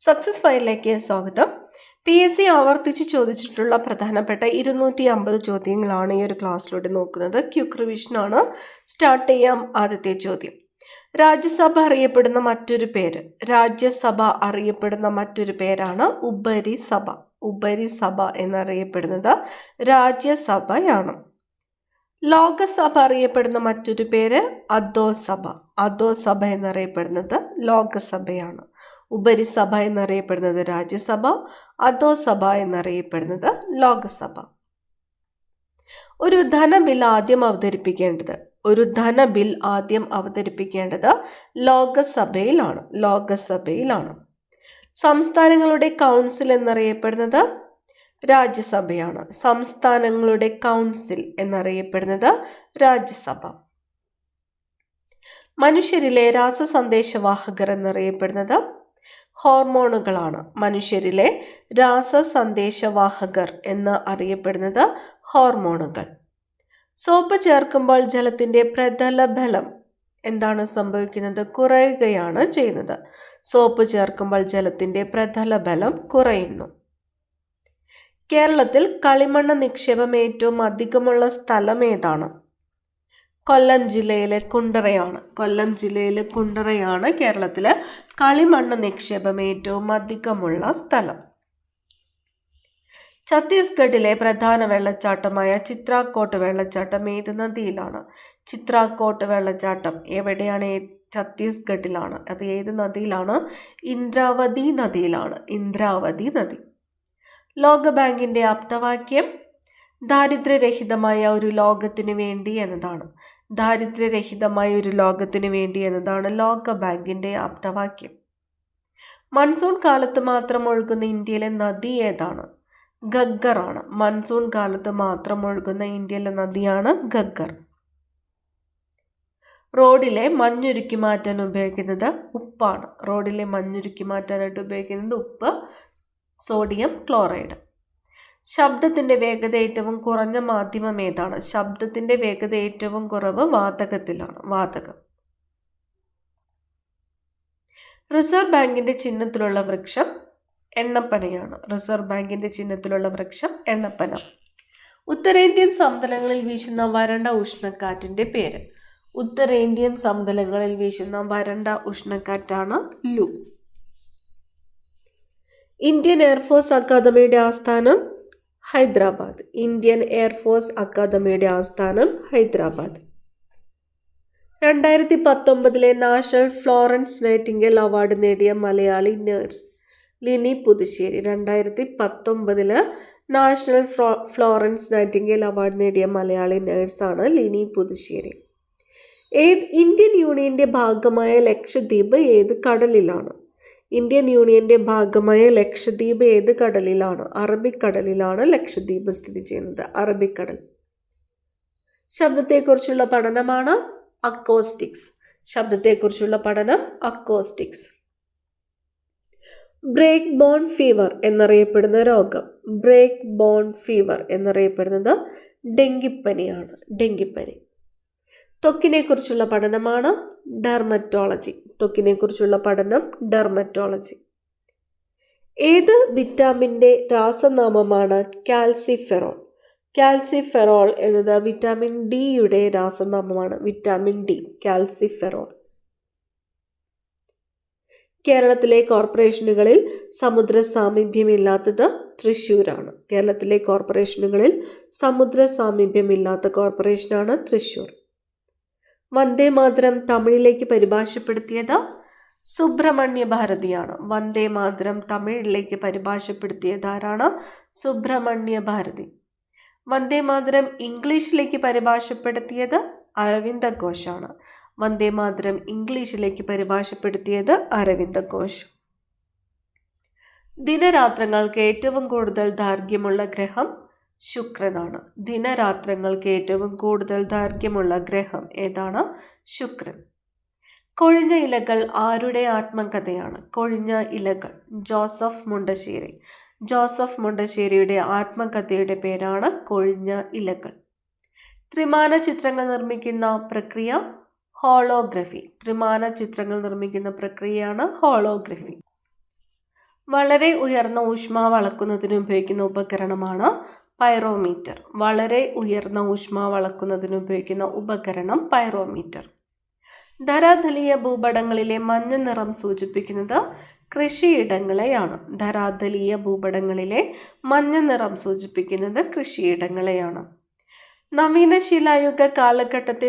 Success ഫയലിലേക്ക് സ്വാഗതം. PSC ആവർത്തിച്ച് ചോദിച്ചിട്ടുള്ള പ്രധാനപ്പെട്ട 250 ചോദ്യങ്ങളാണ് ഈ ഒരു ക്ലാസ്സിലൂടെ നോക്കുന്നത്. ക്വിക്ക് റിവിഷനാണ്. സ്റ്റാർട്ട് ചെയ്യാം. ആദ്യത്തെ ചോദ്യം, രാജ്യസഭ അറിയപ്പെടുന്ന മറ്റൊരു പേരാണ് ഉപരിസഭ. ഉപരിസഭ എന്നറിയപ്പെടുന്നത് രാജ്യസഭയാണ്. ലോകസഭ അറിയപ്പെടുന്ന മറ്റൊരു പേര് അധോസഭ. അധോസഭ എന്നറിയപ്പെടുന്നത് ലോകസഭയാണ്. ഉപരിസഭ എന്നറിയപ്പെടുന്നത് രാജ്യസഭ, അധോസഭ എന്നറിയപ്പെടുന്നത് ലോകസഭ. ഒരു ധനബിൽ ആദ്യം അവതരിപ്പിക്കേണ്ടത് ലോകസഭയിലാണ്. സംസ്ഥാനങ്ങളുടെ കൗൺസിൽ എന്നറിയപ്പെടുന്നത് രാജ്യസഭയാണ്. സംസ്ഥാനങ്ങളുടെ കൗൺസിൽ എന്നറിയപ്പെടുന്നത് രാജ്യസഭ. മനുഷ്യരിലെ രാസസന്ദേശവാഹകർ എന്നറിയപ്പെടുന്നത് ഹോർമോണുകളാണ്. മനുഷ്യരിലെ രാസസന്ദേശവാഹകർ എന്ന് അറിയപ്പെടുന്നത് ഹോർമോണുകൾ. സോപ്പ് ചേർക്കുമ്പോൾ ജലത്തിന്റെ പ്രതലബലം എന്താണ് സംഭവിക്കുന്നത്? കുറയുകയാണ് ചെയ്യുന്നത്. സോപ്പ് ചേർക്കുമ്പോൾ ജലത്തിന്റെ പ്രതലബലം കുറയുന്നു. കേരളത്തിൽ കളിമണ്ണ് നിക്ഷേപം ഏറ്റവും അധികമുള്ള സ്ഥലം ഏതാണ്? കൊല്ലം ജില്ലയിലെ കുണ്ടറയാണ് കേരളത്തിലെ കളിമണ്ണ് നിക്ഷേപം ഏറ്റവും അധികമുള്ള സ്ഥലം. ഛത്തീസ്ഗഡിലെ പ്രധാന വെള്ളച്ചാട്ടമായ ചിത്രാകോട്ട് വെള്ളച്ചാട്ടം ഏത് നദിയിലാണ്? ചിത്രാകോട്ട് വെള്ളച്ചാട്ടം എവിടെയാണ്? ഛത്തീസ്ഗഡിലാണ്. അത് ഏത് നദിയിലാണ്? ഇന്ദ്രാവതി നദി. ലോകബാങ്കിന്റെ ആപ്തവാക്യം ദാരിദ്ര്യരഹിതമായ ഒരു ലോകത്തിനു വേണ്ടി എന്നതാണ്. ലോകബാങ്കിന്റെ ആപ്തവാക്യം. മൺസൂൺ കാലത്ത് മാത്രം ഒഴുകുന്ന ഇന്ത്യയിലെ നദി ഏതാണ്? ഗഗ്ഗറാണ്. മൺസൂൺ കാലത്ത് മാത്രം ഒഴുകുന്ന ഇന്ത്യയിലെ നദിയാണ് ഗഗ്ഗർ. റോഡിലെ മഞ്ഞുരുക്കി മാറ്റാൻ ഉപയോഗിക്കുന്നത് ഉപ്പാണ്. ഉപ്പ്, സോഡിയം ക്ലോറൈഡ്. ശബ്ദത്തിന്റെ വേഗത ഏറ്റവും കുറഞ്ഞ മാധ്യമം ഏതാണ്? ശബ്ദത്തിന്റെ വേഗത ഏറ്റവും കുറവ് വാതകം. റിസർവ് ബാങ്കിന്റെ ചിഹ്നത്തിലുള്ള വൃക്ഷം എണ്ണപ്പനയാണ്. ഉത്തരേന്ത്യൻ സമതലങ്ങളിൽ വീശുന്ന വരണ്ട ഉഷ്ണക്കാറ്റിന്റെ പേര്? ഉഷ്ണക്കാറ്റാണ് ലു. ഇന്ത്യൻ എയർഫോഴ്സ് അക്കാദമിയുടെ ആസ്ഥാനം Hyderabad. 2019 national Florence Nightingale award നേടിയ Malayali nurse Lini Puthussery. 2019 national Florence Nightingale award നേടിയ മലയാളി നഴ്സാണ് ലിനി പുതുശ്ശേരി. ഇന്ത്യൻ യൂണിയന്റെ ഭാഗമായ ലക്ഷദ്വീപ് ഏത് കടലിലാണ്? അറബിക്കടലിലാണ് ലക്ഷദ്വീപ് സ്ഥിതി ചെയ്യുന്നത്. അറബിക്കടൽ. ശബ്ദത്തെക്കുറിച്ചുള്ള പഠനമാണ് അക്കോസ്റ്റിക്സ്. ബ്രേക്ക് ബോൺ ഫീവർ എന്നറിയപ്പെടുന്ന രോഗം? എന്നറിയപ്പെടുന്നത് ഡെങ്കിപ്പനി. ത്വക്കിനെ കുറിച്ചുള്ള പഠനമാണ് ഡെർമറ്റോളജി. ഏത് വിറ്റാമിന്റെ രാസനാമമാണ് കാൽസിഫെറോൾ? കാൽസിഫെറോൾ എന്നത് വിറ്റാമിൻ ഡിയുടെ രാസനാമമാണ്. കാൽസിഫെറോൾ. കേരളത്തിലെ കോർപ്പറേഷനുകളിൽ സമുദ്ര സാമീപ്യമില്ലാത്തത് തൃശ്ശൂരാണ്. തൃശ്ശൂർ. വന്ദേമാതരം തമിഴിലേക്ക് പരിഭാഷപ്പെടുത്തിയത് സുബ്രഹ്മണ്യ ഭാരതിയാണ്. സുബ്രഹ്മണ്യ ഭാരതി. വന്ദേമാതരം ഇംഗ്ലീഷിലേക്ക് പരിഭാഷപ്പെടുത്തിയത് അരവിന്ദ ഘോഷാണ്. ദിനരാത്രങ്ങൾക്ക് ഏറ്റവും കൂടുതൽ ദൈർഘ്യമുള്ള ഗ്രഹം ശുക്രനാണ്. ശുക്രൻ. കൊഴിഞ്ഞ ഇലകൾ ആരുടെ ആത്മകഥയാണ്? ജോസഫ് മുണ്ടശ്ശേരിയുടെ ആത്മകഥയുടെ പേരാണ് കൊഴിഞ്ഞ ഇലകൾ. ത്രിമാന ചിത്രങ്ങൾ നിർമ്മിക്കുന്ന പ്രക്രിയ ഹോളോഗ്രഫി. ത്രിമാന ചിത്രങ്ങൾ നിർമ്മിക്കുന്ന പ്രക്രിയയാണ് ഹോളോഗ്രഫി. വളരെ ഉയർന്ന ഊഷ്മാവ് അളക്കുന്നതിന് ഉപയോഗിക്കുന്ന ഉപകരണമാണ് പൈറോമീറ്റർ. വളരെ ഉയർന്ന ഊഷ്മാവ് അളക്കുന്നതിന് ഉപയോഗിക്കുന്ന ഉപകരണം പൈറോമീറ്റർ. ധരാതലീയ ഭൂപടങ്ങളിലെ മഞ്ഞ നിറം സൂചിപ്പിക്കുന്നത് കൃഷിയിടങ്ങളെയാണ്. ധരാതലീയ ഭൂപടങ്ങളിലെ മഞ്ഞ നിറം സൂചിപ്പിക്കുന്നത് കൃഷിയിടങ്ങളെയാണ്. നവീന ശിലായുഗ കാലഘട്ടത്തെ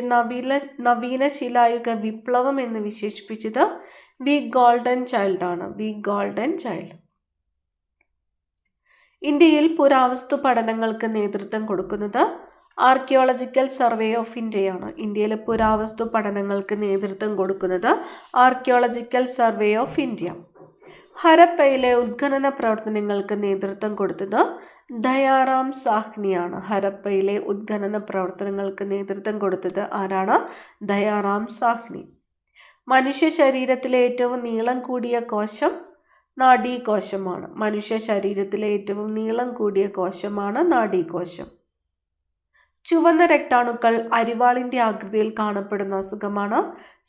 നവീന ശിലായുഗ വിപ്ലവം എന്ന് വിശേഷിപ്പിച്ചത് വി ഗോൾഡൻ ചൈൽഡ് ആണ്. V Gordon Childe. ഇന്ത്യയിൽ പുരാവസ്തു പഠനങ്ങൾക്ക് നേതൃത്വം കൊടുക്കുന്നത് ആർക്കിയോളജിക്കൽ സർവേ ഓഫ് ഇന്ത്യയാണ്. ഇന്ത്യയിലെ പുരാവസ്തു പഠനങ്ങൾക്ക് നേതൃത്വം കൊടുക്കുന്നത് ആർക്കിയോളജിക്കൽ സർവേ ഓഫ് ഇന്ത്യ. ഹരപ്പയിലെ ഉത്ഖനന പ്രവർത്തനങ്ങൾക്ക് നേതൃത്വം കൊടുത്തത് ദയാറാം സാഹ്നിയാണ്. ഹരപ്പയിലെ ഉത്ഖനന പ്രവർത്തനങ്ങൾക്ക് നേതൃത്വം കൊടുത്തത് ആരാണ്? ദയാറാം സാഹ്നി. മനുഷ്യ ശരീരത്തിലെ ഏറ്റവും നീളം കൂടിയ കോശം നാഡീകോശമാണ്. മനുഷ്യ ശരീരത്തിലെ ഏറ്റവും നീളം കൂടിയ കോശമാണ് നാഡീകോശം. ചുവന്ന രക്താണുക്കൾ അരിവാളിന്റെ ആകൃതിയിൽ കാണപ്പെടുന്ന അസുഖമാണ്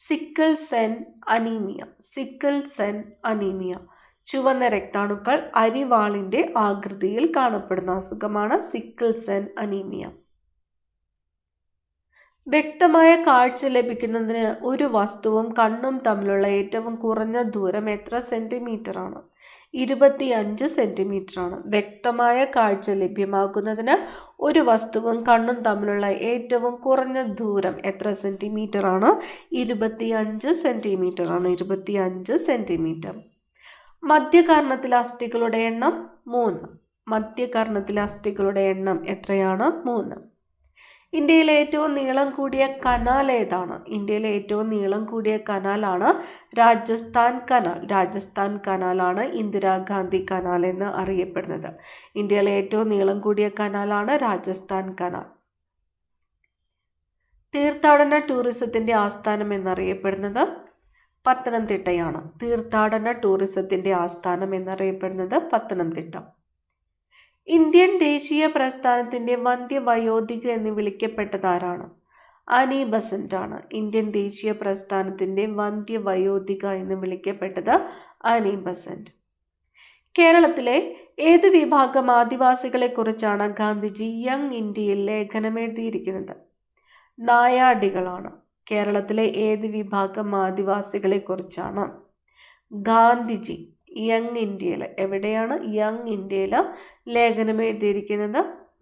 sickle cell anaemia. Sickle cell anaemia. ചുവന്ന രക്താണുക്കൾ അരിവാളിന്റെ ആകൃതിയിൽ കാണപ്പെടുന്ന അസുഖമാണ് സിക്കിൾ സെൽ അനീമിയ. വ്യക്തമായ കാഴ്ച ലഭിക്കുന്നതിന് ഒരു വസ്തുവും കണ്ണും തമ്മിലുള്ള ഏറ്റവും കുറഞ്ഞ ദൂരം എത്ര സെന്റിമീറ്റർ ആണ്? 25 സെന്റിമീറ്റർ ആണ്. വ്യക്തമായ കാഴ്ച ലഭ്യമാകുന്നതിന് ഒരു വസ്തുവും കണ്ണും തമ്മിലുള്ള ഏറ്റവും കുറഞ്ഞ ദൂരം എത്ര സെന്റിമീറ്റർ ആണ്? 25 സെന്റിമീറ്റർ ആണ്. 25 സെന്റിമീറ്റർ. മധ്യകർണത്തിലെ അസ്ഥികളുടെ എണ്ണം 3. മധ്യകർണത്തിലെ അസ്ഥികളുടെ എണ്ണം എത്രയാണ്? 3. ഇന്ത്യയിലെ ഏറ്റവും നീളം കൂടിയ കനാൽ ഏതാണ്? ഇന്ത്യയിലെ ഏറ്റവും നീളം കൂടിയ കനാലാണ് രാജസ്ഥാൻ കനാൽ. രാജസ്ഥാൻ കനാലാണ് ഇന്ദിരാഗാന്ധി കനാൽ എന്ന് അറിയപ്പെടുന്നത്. ഇന്ത്യയിലെ ഏറ്റവും നീളം കൂടിയ കനാലാണ് രാജസ്ഥാൻ കനാൽ. തീർത്ഥാടന ടൂറിസത്തിന്റെ ആസ്ഥാനം എന്നറിയപ്പെടുന്നത് പത്തനംതിട്ടയാണ്. തീർത്ഥാടന ടൂറിസത്തിന്റെ ആസ്ഥാനം എന്നറിയപ്പെടുന്നത് പത്തനംതിട്ട. ഇന്ത്യൻ ദേശീയ പ്രസ്ഥാനത്തിന്റെ വന്ധ്യവയോധിക എന്ന് വിളിക്കപ്പെട്ടതാരാണ്? ആനി ബസന്റ് ആണ്. ഇന്ത്യൻ ദേശീയ പ്രസ്ഥാനത്തിന്റെ വന്ധ്യവയോധിക എന്ന് വിളിക്കപ്പെട്ടത് ആനി ബസന്റ്. കേരളത്തിലെ ഏത് വിഭാഗം ആദിവാസികളെ കുറിച്ചാണ് ഗാന്ധിജി യങ് ഇന്ത്യയിൽ ലേഖനം എഴുതിയിരിക്കുന്നത്? നായാടികളാണ്. കേരളത്തിലെ ഏത് വിഭാഗം ആദിവാസികളെ കുറിച്ചാണ് ഗാന്ധിജി യങ് ഇന്ത്യയിൽ, എവിടെയാണ് യങ് ഇന്ത്യയിൽ ലേഖനം എഴുതിയിരിക്കുന്നത്?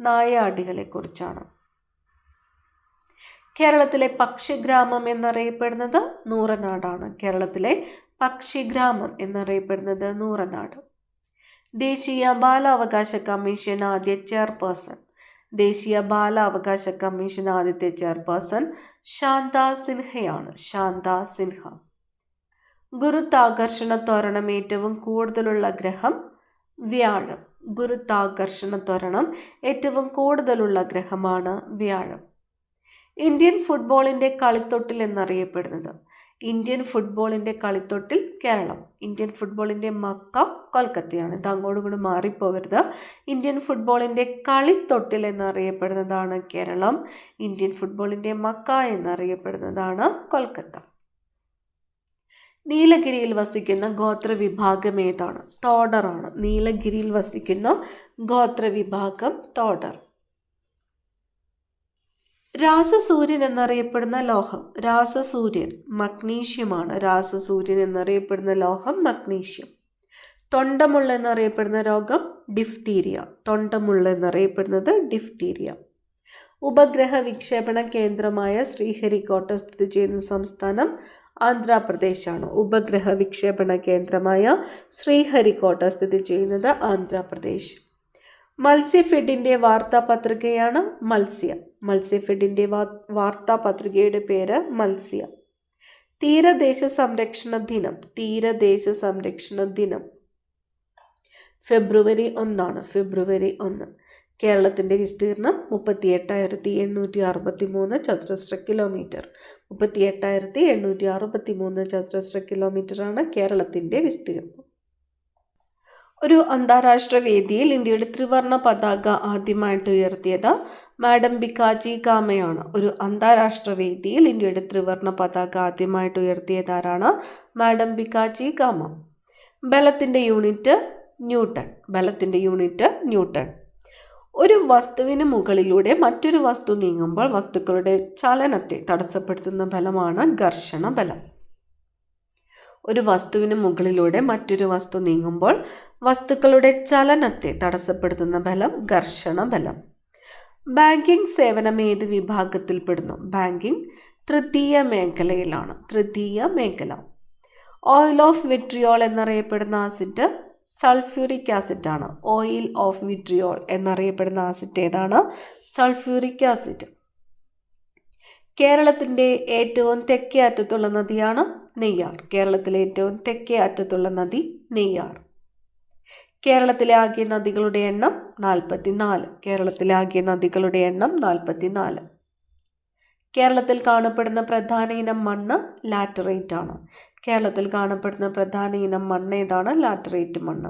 നായാടികളെ കുറിച്ചാണ്. കേരളത്തിലെ പക്ഷിഗ്രാമം എന്നറിയപ്പെടുന്നത് നൂറനാടാണ്. കേരളത്തിലെ പക്ഷിഗ്രാമം എന്നറിയപ്പെടുന്നത് നൂറനാട്. ദേശീയ ബാലാവകാശ കമ്മീഷൻ ആദ്യ ചെയർപേഴ്സൺ. ദേശീയ ബാലാവകാശ കമ്മീഷൻ ആദ്യത്തെ ചെയർപേഴ്സൺ ശാന്ത സിൻഹയാണ്. ശാന്ത സിൻഹ. ഗുരുത്വാകർഷണ ത്വരണം ഏറ്റവും കൂടുതലുള്ള ഗ്രഹം വ്യാഴം. ഗുരുത്വാകർഷണ ത്വരണം ഏറ്റവും കൂടുതലുള്ള ഗ്രഹമാണ് വ്യാഴം. ഇന്ത്യൻ ഫുട്ബോളിന്റെ കളിത്തൊട്ടിൽ എന്നറിയപ്പെടുന്നത്? ഇന്ത്യൻ ഫുട്ബോളിന്റെ കളിത്തൊട്ടിൽ കേരളം. ഇന്ത്യൻ ഫുട്ബോളിന്റെ മക്ക കൊൽക്കത്തയാണ്. ഇത് അങ്ങോട്ടും കൂടി മാറിപ്പോകരുത്. ഇന്ത്യൻ ഫുട്ബോളിന്റെ കളിത്തൊട്ടിൽ എന്നറിയപ്പെടുന്നതാണ് കേരളം. ഇന്ത്യൻ ഫുട്ബോളിന്റെ മക്ക എന്നറിയപ്പെടുന്നതാണ് കൊൽക്കത്ത. നീലഗിരിയിൽ വസിക്കുന്ന ഗോത്രവിഭാഗം ഏതാണ്? തോഡറാണ്. നീലഗിരിയിൽ വസിക്കുന്ന ഗോത്രവിഭാഗം തോഡർ. രാസസൂര്യൻ എന്നറിയപ്പെടുന്ന ലോഹം? രാസസൂര്യൻ മഗ്നീഷ്യമാണ്. രാസസൂര്യൻ എന്നറിയപ്പെടുന്ന ലോഹം മഗ്നീഷ്യം. തൊണ്ടമുള്ള എന്നറിയപ്പെടുന്ന രോഗം ഡിഫ്തീരിയ. തൊണ്ടമുള്ള എന്നറിയപ്പെടുന്നത് ഡിഫ്തീരിയ. ഉപഗ്രഹ വിക്ഷേപണ കേന്ദ്രമായ ശ്രീഹരിക്കോട്ട സ്ഥിതി ചെയ്യുന്ന സംസ്ഥാനം ആന്ധ്രാപ്രദേശാണ്. ഉപഗ്രഹ വിക്ഷേപണ കേന്ദ്രമായ ശ്രീഹരിക്കോട്ട സ്ഥിതി ചെയ്യുന്നത് ആന്ധ്രാപ്രദേശ്. മത്സ്യഫെഡിന്റെ വാർത്താപത്രികയാണ് മത്സ്യ. മത്സ്യഫെഡിന്റെ വാർത്താപത്രികയുടെ പേര് മത്സ്യ. തീരദേശ സംരക്ഷണ ദിനം. തീരദേശ സംരക്ഷണ ദിനം ഫെബ്രുവരി 1. ഫെബ്രുവരി 1. കേരളത്തിൻ്റെ വിസ്തീർണം 38,863 ചതുരശ്ര കിലോമീറ്റർ. 38,863 ചതുരശ്ര കിലോമീറ്ററാണ് കേരളത്തിൻ്റെ വിസ്തീർണം. ഒരു അന്താരാഷ്ട്ര വേദിയിൽ ഇന്ത്യയുടെ ത്രിവർണ പതാക ആദ്യമായിട്ട് ഉയർത്തിയത് മാഡം ബിക്കാജി കാമയാണ്. ഒരു അന്താരാഷ്ട്ര വേദിയിൽ ഇന്ത്യയുടെ ത്രിവർണ പതാക ആദ്യമായിട്ട് ഉയർത്തിയതാരാണ്? മാഡം ബിക്കാജി കാമ. ബലത്തിൻ്റെ യൂണിറ്റ് ന്യൂട്ടൺ. ബലത്തിൻ്റെ യൂണിറ്റ് ന്യൂട്ടൺ. ഒരു വസ്തുവിന് മുകളിലൂടെ മറ്റൊരു വസ്തു നീങ്ങുമ്പോൾ വസ്തുക്കളുടെ ചലനത്തെ തടസ്സപ്പെടുത്തുന്ന ബലമാണ് ഘർഷണ ബലം. ഒരു വസ്തുവിന് മുകളിലൂടെ മറ്റൊരു വസ്തു നീങ്ങുമ്പോൾ വസ്തുക്കളുടെ ചലനത്തെ തടസ്സപ്പെടുത്തുന്ന ബലം ഘർഷണ ബലം. ബാങ്കിംഗ് സേവനം ഏത് വിഭാഗത്തിൽപ്പെടുന്നു? ബാങ്കിംഗ് തൃതീയ മേഖലയിലാണ്. തൃതീയ മേഖല. ഓയിൽ ഓഫ് വിട്രിയോൾ എന്നറിയപ്പെടുന്ന ആസിഡ് സൾഫ്യൂരിക് ആസിഡ് ആണ്. ഓയിൽ ഓഫ് വിട്രിയോൾ എന്നറിയപ്പെടുന്ന ആസിഡ് ഏതാണ്? Sulphuric acid. കേരളത്തിൻ്റെ ഏറ്റവും തെക്കേ അറ്റത്തുള്ള നദിയാണ് നെയ്യാർ. കേരളത്തിലെ ഏറ്റവും തെക്കേ അറ്റത്തുള്ള നദി നെയ്യാർ. കേരളത്തിലെ ആകെ നദികളുടെ എണ്ണം 44. കേരളത്തിലെ ആകെ നദികളുടെ എണ്ണം 44. കേരളത്തിൽ കാണപ്പെടുന്ന പ്രധാന ഇനം മണ്ണ് ലാറ്ററൈറ്റ് ആണ്. കേരളത്തിൽ കാണപ്പെടുന്ന പ്രധാന ഇനം മണ്ണ് ഏതാണ്? ലാറ്ററൈറ്റ് മണ്ണ്.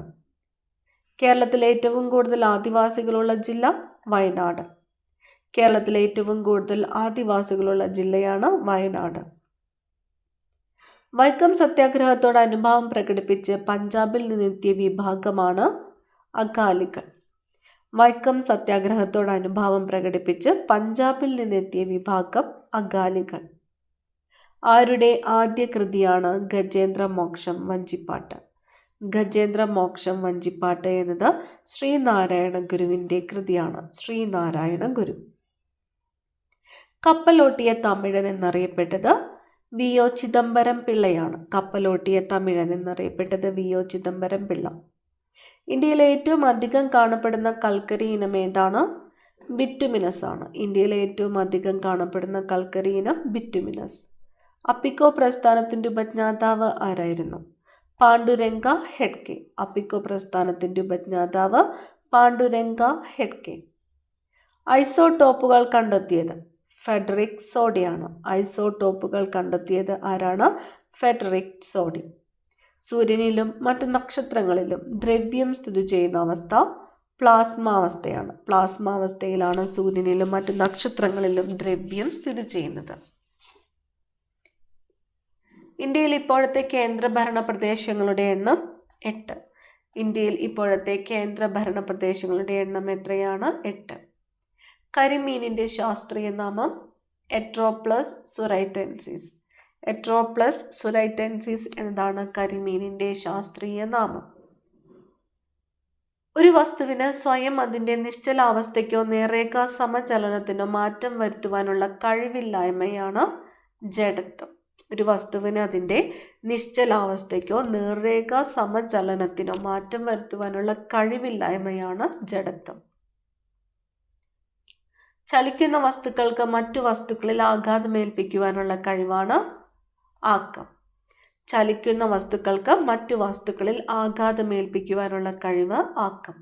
കേരളത്തിലെ ഏറ്റവും കൂടുതൽ ആദിവാസികളുള്ള ജില്ല വയനാട്. കേരളത്തിലെ ഏറ്റവും കൂടുതൽ ആദിവാസികളുള്ള ജില്ലയാണ് വയനാട്. വൈക്കം സത്യാഗ്രഹത്തോട് അനുഭാവം പ്രകടിപ്പിച്ച് പഞ്ചാബിൽ നിന്നെത്തിയ വിഭാഗമാണ് അകാലികൾ. വൈക്കം സത്യാഗ്രഹത്തോട് അനുഭാവം പ്രകടിപ്പിച്ച് പഞ്ചാബിൽ നിന്നെത്തിയ വിഭാഗം അകാലികൾ. ആരുടെ ആദ്യ കൃതിയാണ് ഗജേന്ദ്ര മോക്ഷം വഞ്ചിപ്പാട്ട്? ഗജേന്ദ്ര മോക്ഷം വഞ്ചിപ്പാട്ട് എന്നത് ശ്രീനാരായണ ഗുരുവിൻ്റെ കൃതിയാണ്. ശ്രീനാരായണ ഗുരു. കപ്പലോട്ടിയ തമിഴൻ എന്നറിയപ്പെട്ടത് വി.ഒ. ചിദംബരം പിള്ളയാണ്. കപ്പലോട്ടിയ തമിഴൻ എന്നറിയപ്പെട്ടത് വി.ഒ. ചിദംബരം പിള്ള. ഇന്ത്യയിലെ ഏറ്റവും അധികം കാണപ്പെടുന്ന കൽക്കരി ഇനം ഏതാണ്? ബിറ്റുമിനസ് ആണ്. ഇന്ത്യയിലെ ഏറ്റവും അധികം കാണപ്പെടുന്ന കൽക്കരി ഇനം ബിറ്റുമിനസ്. അപ്പിക്കോ പ്രസ്ഥാനത്തിൻ്റെ ഉപജ്ഞാതാവ് ആരായിരുന്നു? പാണ്ഡുരംഗ ഹെഡ്കെ. അപ്പിക്കോ പ്രസ്ഥാനത്തിൻ്റെ ഉപജ്ഞാതാവ് പാണ്ഡുരംഗ ഹെഡ്കെ. ഐസോടോപ്പുകൾ കണ്ടെത്തിയത് ഫെഡറിക് സോഡിയാണ്. ഐസോടോപ്പുകൾ കണ്ടെത്തിയത് ആരാണ്? Federico Soddy. സൂര്യനിലും മറ്റു നക്ഷത്രങ്ങളിലും ദ്രവ്യം സ്ഥിതി ചെയ്യുന്ന അവസ്ഥ പ്ലാസ്മാവസ്ഥയാണ്. പ്ലാസ്മാവസ്ഥയിലാണ് സൂര്യനിലും മറ്റു നക്ഷത്രങ്ങളിലും ദ്രവ്യം സ്ഥിതി ചെയ്യുന്നത്. ഇന്ത്യയിൽ ഇപ്പോഴത്തെ കേന്ദ്രഭരണ പ്രദേശങ്ങളുടെ എണ്ണം 8. ഇന്ത്യയിൽ ഇപ്പോഴത്തെ കേന്ദ്രഭരണ പ്രദേശങ്ങളുടെ എണ്ണം എത്രയാണ്? 8. കരിമീനിൻ്റെ ശാസ്ത്രീയ നാമം എട്രോപ്ലസ് സുറൈറ്റൻസിസ്. എട്രോപ്ലസ് സുറൈറ്റൻസിസ് എന്നതാണ് കരിമീനിൻ്റെ ശാസ്ത്രീയ നാമം. ഒരു വസ്തുവിന് സ്വയം അതിൻ്റെ നിശ്ചലാവസ്ഥയ്ക്കോ നേർരേഖാ സമചലനത്തിനോ മാറ്റം വരുത്തുവാനുള്ള കഴിവില്ലായ്മയാണ് ജഡത്വം. ഒരു വസ്തുവിന് അതിൻ്റെ നിശ്ചലാവസ്ഥയ്ക്കോ നേർരേഖാ സമചലനത്തിനോ മാറ്റം വരുത്തുവാനുള്ള കഴിവില്ലായ്മയാണ് ജഡത്വം. ചലിക്കുന്ന വസ്തുക്കൾക്ക് മറ്റു വസ്തുക്കളിൽ ആഘാതമേൽപ്പിക്കുവാനുള്ള കഴിവാണ് ആക്കം. ചലിക്കുന്ന വസ്തുക്കൾക്ക് മറ്റു വസ്തുക്കളിൽ ആഘാതമേൽപ്പിക്കുവാനുള്ള കഴിവ് ആക്കം.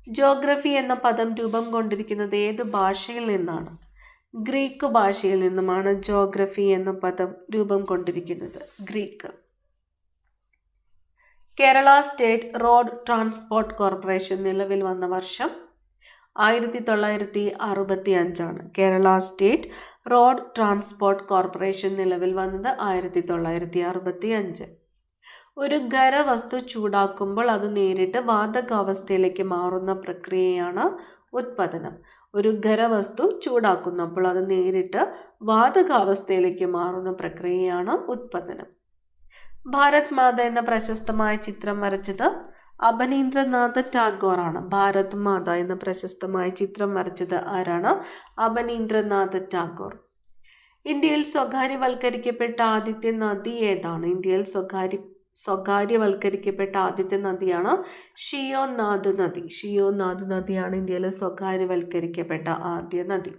ജോഗ്രഫി എന്ന പദം രൂപം കൊണ്ടിരിക്കുന്നത് ഏത് ഭാഷയിൽ നിന്നാണ്? ഗ്രീക്ക് ഭാഷയിൽ നിന്നുമാണ് ജോഗ്രഫി എന്ന പദം രൂപം കൊണ്ടിരിക്കുന്നത്. Greek. Kerala state road transport corporation നിലവിൽ വന്ന വർഷം 1965. Kerala state road transport corporation നിലവിൽ വന്നത് 1965. ഒരു ഖരവസ്തു ചൂടാക്കുമ്പോൾ അത് നേരിട്ട് വാതകാവസ്ഥയിലേക്ക് മാറുന്ന പ്രക്രിയയാണ് ഉത്പതനം. ഒരു ഖരവസ്തു ചൂടാക്കുന്നപ്പോൾ അത് നേരിട്ട് വാതകാവസ്ഥയിലേക്ക് മാറുന്ന പ്രക്രിയയാണ് ഉത്പതനം. ഭാരത് മാത എന്ന പ്രശസ്തമായ ചിത്രം വരച്ചത് അബനീന്ദ്രനാഥ ടാഗോർ ആണ്. ഭാരത് മാത എന്ന പ്രശസ്തമായ ചിത്രം വരച്ചത് ആരാണ്? അബനീന്ദ്രനാഥ ടാഗോർ. ഇന്ത്യയിൽ സ്വകാര്യവൽക്കരിക്കപ്പെട്ട ആദ്യത്തെ നദി ഏതാണ്? ഇന്ത്യയിൽ സ്വകാര്യവൽക്കരിക്കപ്പെട്ട ആദ്യത്തെ നദിയാണ് ഷിയോനാഥ് നദി. ഷിയോനാഥ് നദിയാണ് ഇന്ത്യയിലെ സ്വകാര്യവൽക്കരിക്കപ്പെട്ട ആദ്യ നദി.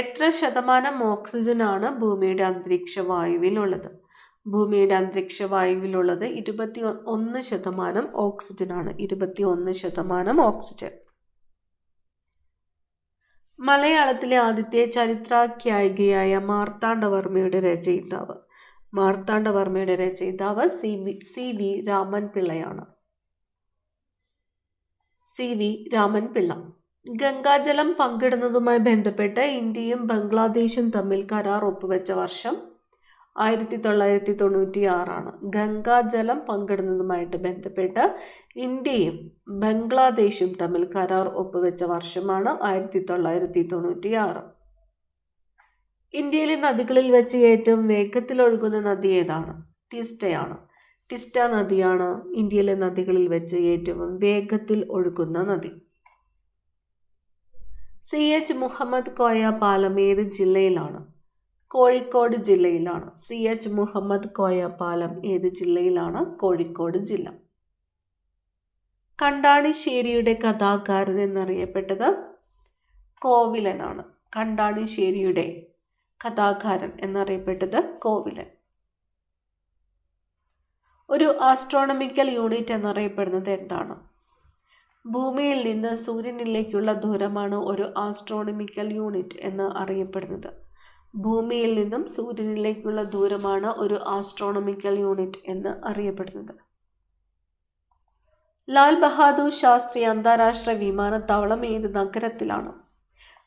എത്ര ശതമാനം ഓക്സിജനാണ് ഭൂമിയുടെ അന്തരീക്ഷ വായുവിലുള്ളത്? ഭൂമിയുടെ അന്തരീക്ഷ വായുവിലുള്ളത് 21% ഓക്സിജനാണ്. 21% ഓക്സിജൻ. മലയാളത്തിലെ ആദ്യത്തെ ചരിത്രാഖ്യായികയായ മാർത്താണ്ഡവർമ്മയുടെ രചയിതാവ്? മാർത്താണ്ഡവർമ്മയുടെ രചയിതാവ് സി വി രാമൻ പിള്ളയാണ്. C V Raman Pillai. ഗംഗാജലം പങ്കിടുന്നതുമായി ബന്ധപ്പെട്ട് ഇന്ത്യയും ബംഗ്ലാദേശും തമ്മിൽ കരാർ ഒപ്പുവെച്ച വർഷം 1996. ഗംഗാജലം പങ്കിടുന്നതുമായിട്ട് ബന്ധപ്പെട്ട് ഇന്ത്യയും ബംഗ്ലാദേശും തമ്മിൽ കരാർ ഒപ്പുവെച്ച വർഷമാണ് 1996. ഇന്ത്യയിലെ നദികളിൽ വെച്ച് ഏറ്റവും വേഗത്തിൽ ഒഴുകുന്ന നദി ഏതാണ്? ടിസ്റ്റയാണ്. ടിസ്റ്റ നദിയാണ് ഇന്ത്യയിലെ നദികളിൽ വെച്ച് ഏറ്റവും വേഗത്തിൽ ഒഴുകുന്ന നദി. CH മുഹമ്മദ് കോയ പാലം ഏത് ജില്ലയിലാണ്? കോഴിക്കോട് ജില്ലയിലാണ്. CH മുഹമ്മദ് കോയ പാലം ഏത് ജില്ലയിലാണ്? കോഴിക്കോട് ജില്ല. കണ്ടാണിശ്ശേരിയുടെ കഥാകാരൻ എന്നറിയപ്പെട്ടത് കോവിലനാണ്. കണ്ടാണിശ്ശേരിയുടെ കഥാകാരൻ എന്നറിയപ്പെട്ടത് കോവിലൻ. ഒരു ആസ്ട്രോണമിക്കൽ യൂണിറ്റ് എന്നറിയപ്പെടുന്നത് എന്താണ്? ഭൂമിയിൽ നിന്ന് സൂര്യനിലേക്കുള്ള ദൂരമാണ് ഒരു ആസ്ട്രോണമിക്കൽ യൂണിറ്റ് എന്ന് അറിയപ്പെടുന്നത്. ഭൂമിയിൽ നിന്നും സൂര്യനിലേക്കുള്ള ദൂരമാണ് ഒരു ആസ്ട്രോണമിക്കൽ യൂണിറ്റ് എന്ന് അറിയപ്പെടുന്നത്. ലാൽ ബഹാദൂർ ശാസ്ത്രി അന്താരാഷ്ട്ര വിമാനത്താവളം ഏത് നഗരത്തിലാണ്?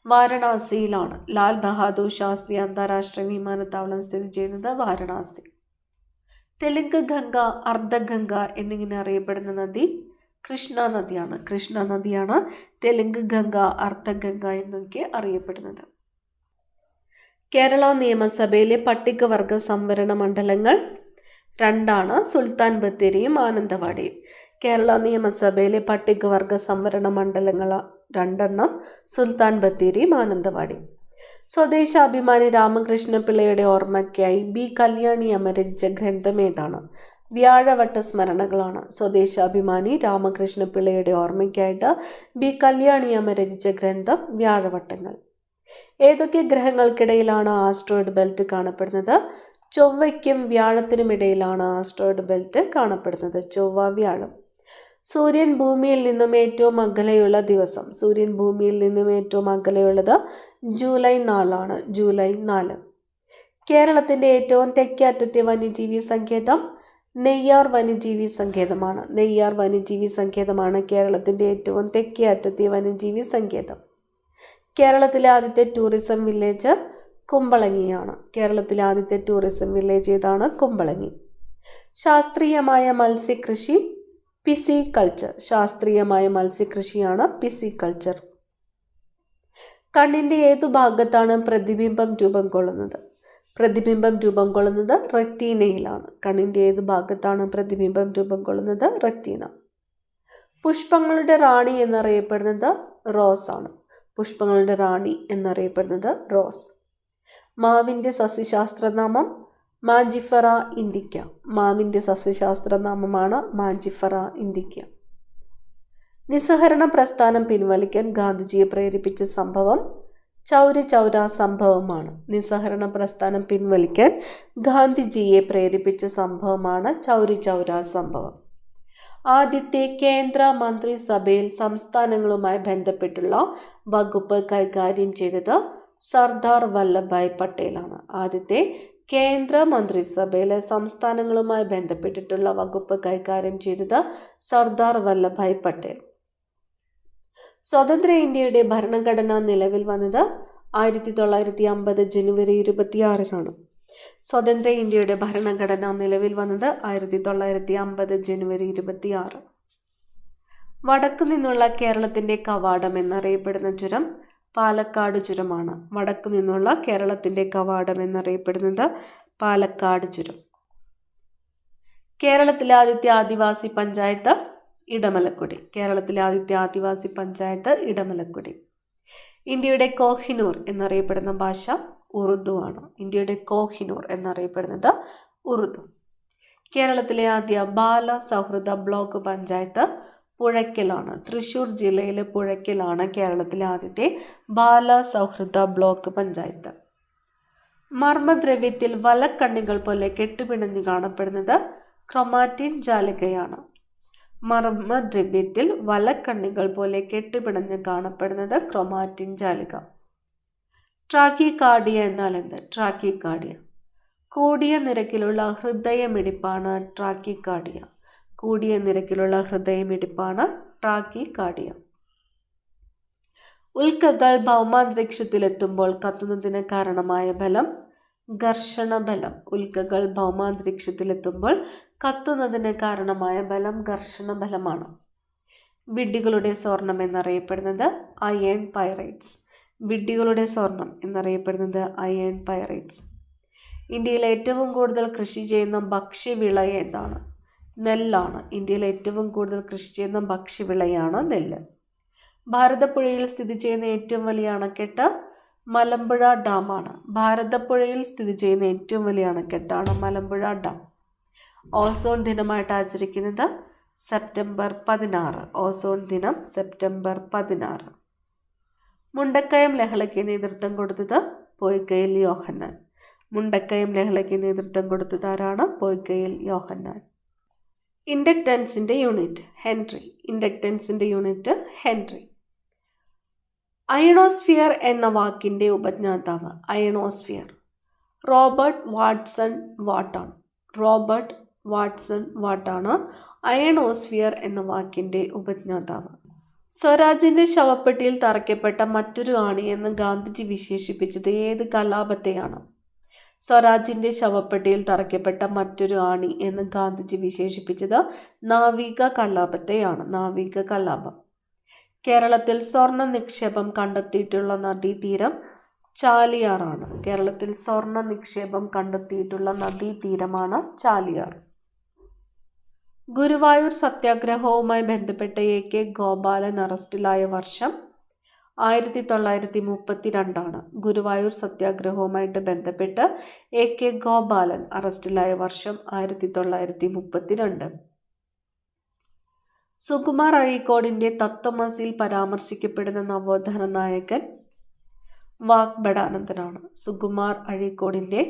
വാരണാസിയിലാണ്. ലാൽ ബഹാദൂർ ശാസ്ത്രി അന്താരാഷ്ട്ര വിമാനത്താവളം സ്ഥിതി ചെയ്യുന്നത് വാരണാസി. തെലുങ്ക് ഗംഗ, അർദ്ധഗംഗ എന്നിങ്ങനെ അറിയപ്പെടുന്ന നദി കൃഷ്ണ നദിയാണ്. കൃഷ്ണ നദിയാണ് തെലുങ്ക് ഗംഗ, അർദ്ധഗംഗ എന്നൊക്കെ അറിയപ്പെടുന്നത്. കേരള നിയമസഭയിലെ പട്ടികവർഗ സംവരണ മണ്ഡലങ്ങൾ 2 സുൽത്താൻ ബത്തേരിയും മാനന്തവാടിയും. കേരള നിയമസഭയിലെ പട്ടികവർഗ സംവരണ മണ്ഡലങ്ങൾ 2 സുൽത്താൻ ബത്തേരി, മാനന്തവാടി. സ്വദേശാഭിമാനി രാമകൃഷ്ണ പിള്ളയുടെ ഓർമ്മയ്ക്കായി ബി കല്യാണിയമ്മ രചിച്ച ഗ്രന്ഥം ഏതാണ്? വ്യാഴവട്ട സ്മരണകളാണ്. സ്വദേശാഭിമാനി രാമകൃഷ്ണ പിള്ളയുടെ ഓർമ്മയ്ക്കായിട്ട് ബി കല്യാണിയമ്മ രചിച്ച ഗ്രന്ഥം വ്യാഴവട്ടങ്ങൾ. ഏതൊക്കെ ഗ്രഹങ്ങൾക്കിടയിലാണ് ആസ്ട്രോയിഡ് ബെൽറ്റ് കാണപ്പെടുന്നത്? ചൊവ്വയ്ക്കും വ്യാഴത്തിനുമിടയിലാണ് ആസ്ട്രോയിഡ് ബെൽറ്റ് കാണപ്പെടുന്നത്. ചൊവ്വ, വ്യാഴം. സൂര്യൻ ഭൂമിയിൽ നിന്നും ഏറ്റവും അകലെയുള്ള ദിവസം? സൂര്യൻ ഭൂമിയിൽ നിന്നും ഏറ്റവും അകലെയുള്ളത് ജൂലൈ 4 ജൂലൈ 4. കേരളത്തിൻ്റെ ഏറ്റവും തെക്കേ അറ്റത്തെ വന്യജീവി സങ്കേതം നെയ്യാർ വന്യജീവി സങ്കേതമാണ്. നെയ്യാർ വന്യജീവി സങ്കേതമാണ് കേരളത്തിൻ്റെ ഏറ്റവും തെക്കേ അറ്റത്തെ വന്യജീവി സങ്കേതം. കേരളത്തിലെ ആദ്യത്തെ ടൂറിസം വില്ലേജ് കുമ്പളങ്ങിയാണ്. കേരളത്തിലെ ആദ്യത്തെ ടൂറിസം വില്ലേജ് ഏതാണ്? കുമ്പളങ്ങി. ശാസ്ത്രീയമായ മത്സ്യകൃഷി പിസികൾച്ചർ. ശാസ്ത്രീയമായ മത്സ്യകൃഷിയാണ് പിസികൾച്ചർ. കണ്ണിൻ്റെ ഏതു ഭാഗത്താണ് പ്രതിബിംബം രൂപം കൊള്ളുന്നത്? പ്രതിബിംബം രൂപം കൊള്ളുന്നത് റെറ്റീനയിലാണ്. കണ്ണിൻ്റെ ഏതു ഭാഗത്താണ് പ്രതിബിംബം രൂപം കൊള്ളുന്നത്? റെറ്റീന. പുഷ്പങ്ങളുടെ റാണി എന്നറിയപ്പെടുന്നത് റോസ് ആണ്. പുഷ്പങ്ങളുടെ റാണി എന്നറിയപ്പെടുന്നത് റോസ്. മാവിൻ്റെ സസ്യശാസ്ത്രനാമം മാഞ്ചിഫെറ ഇൻഡിക്ക. മാവിൻ്റെ സസ്യശാസ്ത്രനാമമാണ് മാഞ്ചിഫെറ ഇൻഡിക്ക. നിസ്സഹരണ പ്രസ്ഥാനം പിൻവലിക്കാൻ ഗാന്ധിജിയെ പ്രേരിപ്പിച്ച സംഭവം ചൗരി ചൗര സംഭവമാണ്. നിസ്സഹരണ പ്രസ്ഥാനം പിൻവലിക്കാൻ ഗാന്ധിജിയെ പ്രേരിപ്പിച്ച സംഭവമാണ് ചൗരി ചൗര സംഭവം. ആദ്യത്തെ കേന്ദ്ര മന്ത്രിസഭയിൽ സംസ്ഥാനങ്ങളുമായി ബന്ധപ്പെട്ടുള്ള വകുപ്പ് കൈകാര്യം ചെയ്തത് സർദാർ വല്ലഭായ് പട്ടേലാണ്. ആദ്യത്തെ കേന്ദ്ര മന്ത്രിസഭയിലെ സംസ്ഥാനങ്ങളുമായി ബന്ധപ്പെട്ടിട്ടുള്ള വകുപ്പ് കൈകാര്യം ചെയ്തത് സർദാർ വല്ലഭായ് പട്ടേൽ. സ്വതന്ത്ര ഇന്ത്യയുടെ ഭരണഘടന നിലവിൽ വന്നത് 1950 ജനുവരി 26. സ്വതന്ത്ര ഇന്ത്യയുടെ ഭരണഘടന നിലവിൽ വന്നത് 1950 ജനുവരി 26. വടക്കു നിന്നുള്ള കേരളത്തിൻ്റെ കവാടം എന്നറിയപ്പെടുന്ന ചുരം പാലക്കാട് ചുരമാണ്. വടക്കു നിന്നുള്ള കേരളത്തിൻ്റെ കവാടം എന്നറിയപ്പെടുന്നത് പാലക്കാട് ചുരം. കേരളത്തിലെ ആദ്യത്തെ ആദിവാസി പഞ്ചായത്ത് ഇടമലക്കുടി. കേരളത്തിലെ ആദ്യത്തെ ആദിവാസി പഞ്ചായത്ത് ഇടമലക്കുടി. ഇന്ത്യയുടെ കോഹിനൂർ എന്നറിയപ്പെടുന്ന ഭാഷ ഉറുദു ആണ്. ഇന്ത്യയുടെ കോഹിനൂർ എന്നറിയപ്പെടുന്നത് ഉറുദു. കേരളത്തിലെ ആദ്യ ബാല സൗഹൃദ ബ്ലോക്ക് പഞ്ചായത്ത് പുഴയ്ക്കലാണ്. തൃശ്ശൂർ ജില്ലയിലെ പുഴയ്ക്കലാണ് കേരളത്തിലെ ആദ്യത്തെ ബാല സൗഹൃദ ബ്ലോക്ക് പഞ്ചായത്ത്. മർമ്മദ്രവ്യത്തിൽ വലക്കണ്ണികൾ പോലെ കെട്ടുപിണഞ്ഞു കാണപ്പെടുന്നത് ക്രൊമാറ്റിൻ ജാലികയാണ്. മർമ്മദ്രവ്യത്തിൽ വലക്കണ്ണികൾ പോലെ കെട്ടുപിണഞ്ഞ് കാണപ്പെടുന്നത് ക്രൊമാറ്റിൻ ജാലിക. ട്രാക്കികാർഡിയ എന്നാൽ എന്ത്? ട്രാക്കികാർഡിയ കൂടിയ നിരക്കിലുള്ള ഹൃദയമിടിപ്പാണ് ട്രാക്കികാർഡിയ. കൂടിയ നിരക്കിലുള്ള ഹൃദയമിടിപ്പാണ് ട്രാക്കികാർഡിയ. ഉൽക്കകൾ ഭൗമാന്തരീക്ഷത്തിലെത്തുമ്പോൾ കത്തുന്നതിന് കാരണമായ ബലം ഘർഷണബലം. ഉൽക്കകൾ ഭൗമാന്തരീക്ഷത്തിലെത്തുമ്പോൾ കത്തുന്നതിന് കാരണമായ ബലം ഘർഷണബലമാണ്. വിഡ്ഢികളുടെ സ്വർണം എന്നറിയപ്പെടുന്നത് അയൺ പൈറൈറ്റ്സ്. വിഡ്ഢികളുടെ സ്വർണം എന്നറിയപ്പെടുന്നത് അയൺ പൈറൈറ്റ്സ്. ഇന്ത്യയിൽ ഏറ്റവും കൂടുതൽ കൃഷി ചെയ്യുന്ന ഭക്ഷ്യവിള ഏതാണ്? നെല്ലാണ്. ഇന്ത്യയിൽ ഏറ്റവും കൂടുതൽ കൃഷി ചെയ്യുന്ന ഭക്ഷ്യവിളയാണ് നെല്ല്. ഭാരതപ്പുഴയിൽ സ്ഥിതി ചെയ്യുന്ന ഏറ്റവും വലിയ അണക്കെട്ട് മലമ്പുഴ ഡാമാണ്. ഭാരതപ്പുഴയിൽ സ്ഥിതി ചെയ്യുന്ന ഏറ്റവും വലിയ അണക്കെട്ടാണ് മലമ്പുഴ ഡാം. ഓസോൺ ദിനമായിട്ട് ആചരിക്കുന്നത് സെപ്റ്റംബർ 16. ഓസോൺ ദിനം സെപ്റ്റംബർ 16. മുണ്ടക്കയം ലഹളയ്ക്ക് നേതൃത്വം കൊടുത്തത് പൊയ്കയിൽ യോഹന്നാൻ. മുണ്ടക്കയം ലഹളയ്ക്ക് നേതൃത്വം കൊടുത്തത് ആരാണ്? പൊയ്കയിൽ യോഹന്നാൻ. ഇൻഡക്റ്റൻസിൻ്റെ യൂണിറ്റ് ഹെൻറി. ഇൻഡക്റ്റൻസിൻ്റെ യൂണിറ്റ് ഹെൻറി. അയണോസ്ഫിയർ എന്ന വാക്കിൻ്റെ ഉപജ്ഞാതാവ്. അയണോസ്ഫിയർ റോബർട്ട് വാട്സൺ വാട്ടാണ്. റോബർട്ട് വാട്സൺ വാട്ടാണ് അയണോസ്ഫിയർ എന്ന വാക്കിൻ്റെ ഉപജ്ഞാതാവ്. സ്വരാജിൻ്റെ ശവപ്പെട്ടിയിൽ തറയ്ക്കപ്പെട്ട മറ്റൊരു ആണി എന്ന് ഗാന്ധിജി വിശേഷിപ്പിച്ചത് ഏത് കലാപത്തെയാണ്? സ്വരാജിൻ്റെ ശവപ്പെട്ടിയിൽ തറയ്ക്കപ്പെട്ട മറ്റൊരു ആണി എന്ന് ഗാന്ധിജി വിശേഷിപ്പിച്ചത് നാവിക കലാപത്തെയാണ്. നാവിക കലാപം. കേരളത്തിൽ സ്വർണ്ണ നിക്ഷേപം കണ്ടെത്തിയിട്ടുള്ള നദീതീരം ചാലിയാറാണ്. കേരളത്തിൽ സ്വർണ്ണ നിക്ഷേപം കണ്ടെത്തിയിട്ടുള്ള നദീതീരമാണ് ചാലിയാർ. ഗുരുവായൂർ സത്യാഗ്രഹവുമായി ബന്ധപ്പെട്ട AK ഗോപാലൻ അറസ്റ്റിലായ വർഷം 1932. ഗുരുവായൂർ സത്യാഗ്രഹവുമായിട്ട് ബന്ധപ്പെട്ട് AK ഗോപാലൻ അറസ്റ്റിലായ വർഷം 1932. സുകുമാർ അഴീക്കോടിൻ്റെ തത്വമസിയിൽ പരാമർശിക്കപ്പെടുന്ന നവോത്ഥാന നായകൻ വാഗ്ഭടാനന്ദനാണ്. സുകുമാർ അഴീക്കോടിൻ്റെ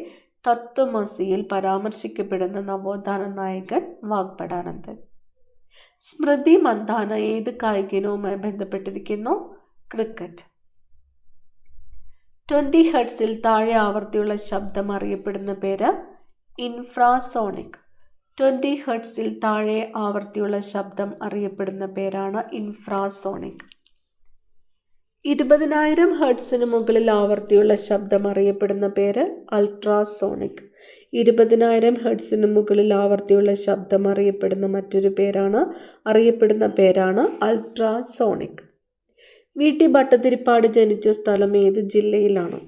തത്വമസിയിൽ പരാമർശിക്കപ്പെടുന്ന നവോത്ഥാന നായകൻ വാഗ്ഭടാനന്ദൻ. സ്മൃതി മന്ദാന ഏത് കായിക ഇനവുമായി ബന്ധപ്പെട്ടിരിക്കുന്നു? ക്രിക്കറ്റ്. 20 ഹെർട്സിൽ താഴെ ആവൃത്തിയുള്ള ശബ്ദം അറിയപ്പെടുന്ന പേര് ഇൻഫ്രാസോണിക്. 20 ഹെർട്സിൽ താഴെ ആവൃത്തിയുള്ള ശബ്ദം അറിയപ്പെടുന്ന പേരാണ് ഇൻഫ്രാസോണിക്. 20,000 ഹെർട്സിന് മുകളിൽ ആവൃത്തിയുള്ള ശബ്ദം അറിയപ്പെടുന്ന പേര് അൾട്രാസോണിക്. 20,000 ഹെർട്സിന് മുകളിൽ ആവൃത്തിയുള്ള ശബ്ദം അറിയപ്പെടുന്ന പേരാണ് അൾട്രാസോണിക്. VT ഭട്ടതിരിപ്പാട് ജനിച്ച സ്ഥലം ഏത് ജില്ലയിലാണ്?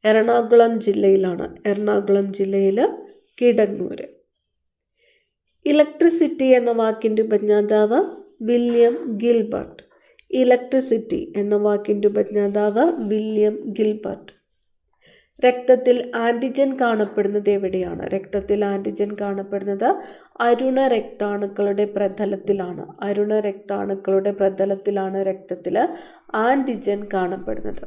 എറണാകുളം ജില്ലയിലാണ്. എറണാകുളം ജില്ലയിൽ കിടങ്ങൂര്. ഇലക്ട്രിസിറ്റി എന്ന വാക്കിൻ്റെ ഉപജ്ഞാതാവ് വില്യം ഗിൽബർട്ട്. ഇലക്ട്രിസിറ്റി എന്ന വാക്കിൻ്റെ ഉപജ്ഞാതാവ് വില്യം ഗിൽബർട്ട്. രക്തത്തിൽ ആൻറ്റിജൻ കാണപ്പെടുന്നത് എവിടെയാണ്? രക്തത്തിൽ ആൻറ്റിജൻ കാണപ്പെടുന്നത് അരുണ രക്താണുക്കളുടെ പ്രതലത്തിലാണ്. അരുണ രക്താണുക്കളുടെ പ്രതലത്തിലാണ് രക്തത്തിൽ ആൻറ്റിജൻ കാണപ്പെടുന്നത്.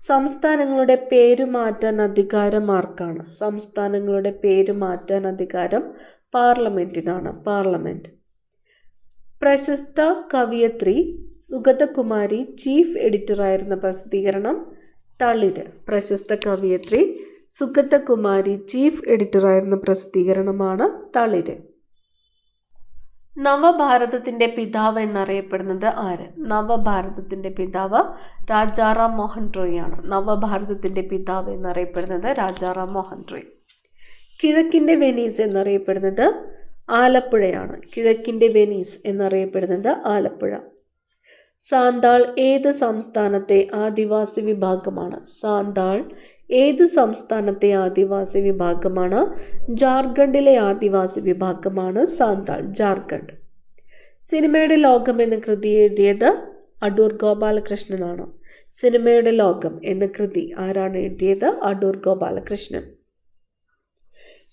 സംസ്ഥാനങ്ങളുടെ പേര് മാറ്റാൻ അധികാരം ആർക്കാണ്? സംസ്ഥാനങ്ങളുടെ പേര് മാറ്റാൻ അധികാരം പാർലമെൻറ്റിനാണ്. പാർലമെൻറ്റ്. പ്രശസ്ത കവയിത്രി സുഗതകുമാരി ചീഫ് എഡിറ്ററായിരുന്ന പ്രസിദ്ധീകരണം തളിര്. പ്രശസ്ത കവയിത്രി സുഗതകുമാരി ചീഫ് എഡിറ്ററായിരുന്ന പ്രസിദ്ധീകരണമാണ് തളിര്. നവഭാരതത്തിൻ്റെ പിതാവ് എന്നറിയപ്പെടുന്നത് ആര്? നവഭാരതത്തിൻ്റെ പിതാവ് രാജാറാം മോഹൻ റോയിയാണ്. നവഭാരതത്തിൻ്റെ പിതാവ് എന്നറിയപ്പെടുന്നത് രാജാറാം മോഹൻ റോയ്. കിഴക്കിൻ്റെ വെനീസ് എന്നറിയപ്പെടുന്നത് ആലപ്പുഴയാണ്. കിഴക്കിൻ്റെ വെനീസ് എന്നറിയപ്പെടുന്നത് ആലപ്പുഴ. സാന്താൾ ഏത് സംസ്ഥാനത്തെ ആദിവാസി വിഭാഗമാണ്? സാന്താൾ ഏത് സംസ്ഥാനത്തെ ആദിവാസി വിഭാഗമാണ്? ജാർഖണ്ഡിലെ ആദിവാസി വിഭാഗമാണ് സാന്താൾ. ജാർഖണ്ഡ്. സിനിമയുടെ ലോകം എന്ന കൃതി എഴുതിയത് അടൂർ ഗോപാലകൃഷ്ണനാണ്. സിനിമയുടെ ലോകം എന്ന കൃതി ആരാണ് എഴുതിയത്? അടൂർ ഗോപാലകൃഷ്ണൻ.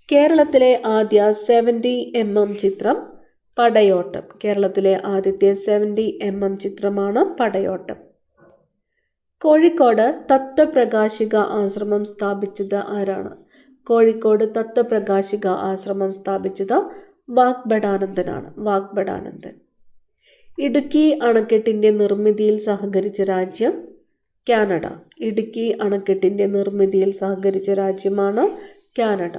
കേരളത്തിലെ ആദ്യ 70mm ചിത്രം പടയോട്ടം. കേരളത്തിലെ ആദ്യത്തെ 70mm ചിത്രമാണ് പടയോട്ടം. കോഴിക്കോട് തത്വപ്രകാശിക ആശ്രമം സ്ഥാപിച്ചത് ആരാണ്? കോഴിക്കോട് തത്വപ്രകാശിക ആശ്രമം സ്ഥാപിച്ചത് വാഗ്ഭടാനന്ദനാണ്. വാഗ്ഭടാനന്ദൻ. ഇടുക്കി അണക്കെട്ടിൻ്റെ നിർമ്മിതിയിൽ സഹകരിച്ച രാജ്യം കാനഡ. ഇടുക്കി അണക്കെട്ടിൻ്റെ നിർമ്മിതിയിൽ സഹകരിച്ച രാജ്യമാണ് കാനഡ.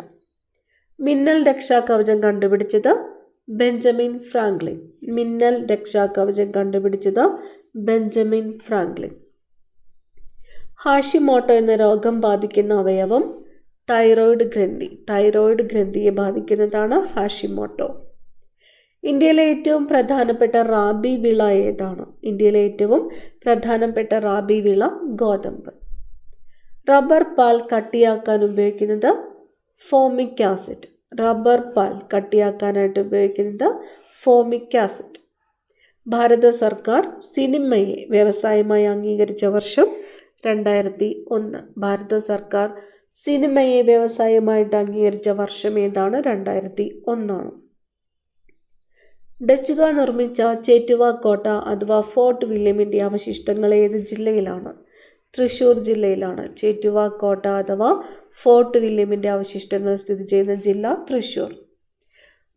മിന്നൽ രക്ഷാകവചം കണ്ടുപിടിച്ചത് ബെഞ്ചമിൻ ഫ്രാങ്ക്ലിൻ. മിന്നൽ രക്ഷാകവചം കണ്ടുപിടിച്ചത് ബെഞ്ചമിൻ ഫ്രാങ്ക്ലിൻ. ഹാഷിമോട്ടോ എന്ന രോഗം ബാധിക്കുന്ന അവയവം തൈറോയിഡ് ഗ്രന്ഥി. തൈറോയിഡ് ഗ്രന്ഥിയെ ബാധിക്കുന്നതാണ് ഹാഷിമോട്ടോ. ഇന്ത്യയിലെ ഏറ്റവും പ്രധാനപ്പെട്ട റാബി വിള ഏതാണ്? ഇന്ത്യയിലെ ഏറ്റവും പ്രധാനപ്പെട്ട റാബി വിള ഗോതമ്പ്. റബ്ബർ പാൽ കട്ടിയാക്കാൻ ഉപയോഗിക്കുന്നത് ഫോമിക് ആസിഡ്. റബ്ബർ പാൽ കട്ടിയാക്കാനായിട്ട് ഉപയോഗിക്കുന്നത് ഫോമിക് ആസിഡ്. ഭാരത സർക്കാർ സിനിമയെ വ്യവസായമായി അംഗീകരിച്ച വർഷം 2001. ഭാരത സർക്കാർ സിനിമയെ വ്യവസായമായിട്ട് അംഗീകരിച്ച വർഷം ഏതാണ്? 2001. ഡച്ചുകാർ നിർമ്മിച്ച ചേറ്റുവ കോട്ട അഥവാ ഫോർട്ട് വില്യമിൻ്റെ അവശിഷ്ടങ്ങൾ ഏത് ജില്ലയിലാണ്? തൃശ്ശൂർ ജില്ലയിലാണ്. ചേറ്റുവ കോട്ട അഥവാ ഫോർട്ട് വില്യമിൻ്റെ അവശിഷ്ടങ്ങൾ സ്ഥിതി ചെയ്യുന്ന ജില്ല തൃശ്ശൂർ.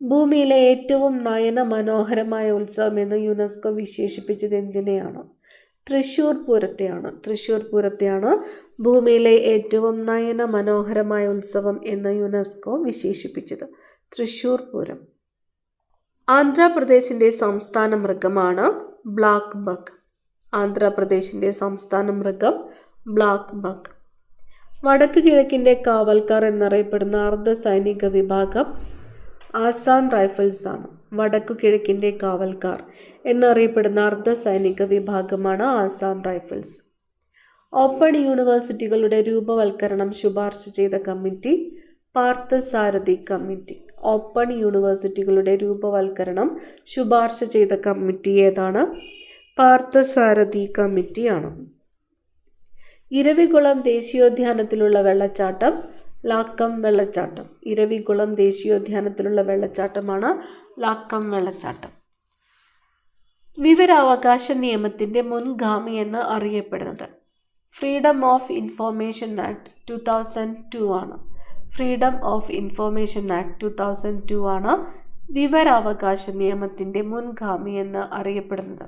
ഭൂമിയിലെ ഏറ്റവും നയന മനോഹരമായ ഉത്സവം എന്ന് യുനെസ്കോ വിശേഷിപ്പിച്ചത് എന്തിനെയാണ്? തൃശ്ശൂർ പൂരത്തെയാണ്. തൃശ്ശൂർ പൂരത്തെയാണ് ഭൂമിയിലെ ഏറ്റവും നയന മനോഹരമായ ഉത്സവം എന്ന് യുനെസ്കോ വിശേഷിപ്പിച്ചത്. തൃശ്ശൂർ പൂരം. ആന്ധ്രാപ്രദേശിൻ്റെ സംസ്ഥാന മൃഗമാണ് ബ്ലാക്ക് ബക്ക്. ആന്ധ്രാപ്രദേശിൻ്റെ സംസ്ഥാന മൃഗം ബ്ലാക്ക് ബക്ക്. വടക്ക് കിഴക്കിൻ്റെ കാവൽക്കാർ എന്നറിയപ്പെടുന്ന അർദ്ധ സൈനിക വിഭാഗം ആസാം റൈഫിൾസ് ആണ്. വടക്കു കിഴക്കിൻ്റെ കാവൽക്കാർ എന്നറിയപ്പെടുന്ന അർദ്ധ സൈനിക വിഭാഗമാണ് ആസാം റൈഫിൾസ്. ഓപ്പൺ യൂണിവേഴ്സിറ്റികളുടെ രൂപവൽക്കരണം ശുപാർശ ചെയ്ത കമ്മിറ്റി പാർത്ഥസാരഥി കമ്മിറ്റി. ഓപ്പൺ യൂണിവേഴ്സിറ്റികളുടെ രൂപവൽക്കരണം ശുപാർശ ചെയ്ത കമ്മിറ്റി ഏതാണ്? പാർത്ഥസാരഥി കമ്മിറ്റിയാണ്. ഇരവികുളം ദേശീയോദ്യാനത്തിലുള്ള വെള്ളച്ചാട്ടം ലാക്കം വെള്ളച്ചാട്ടം. ഇരവികുളം ദേശീയോദ്യാനത്തിലുള്ള വെള്ളച്ചാട്ടമാണ് ലാക്കം വെള്ളച്ചാട്ടം. വിവരാവകാശ നിയമത്തിൻ്റെ മുൻഗാമി എന്ന് അറിയപ്പെടുന്നത് ഫ്രീഡം ഓഫ് ഇൻഫോർമേഷൻ ആക്ട് 2002 ആണ്. ഫ്രീഡം ഓഫ് ഇൻഫോർമേഷൻ ആക്ട് 2002 ആണ് വിവരാവകാശ നിയമത്തിൻ്റെ മുൻഗാമി എന്ന് അറിയപ്പെടുന്നത്.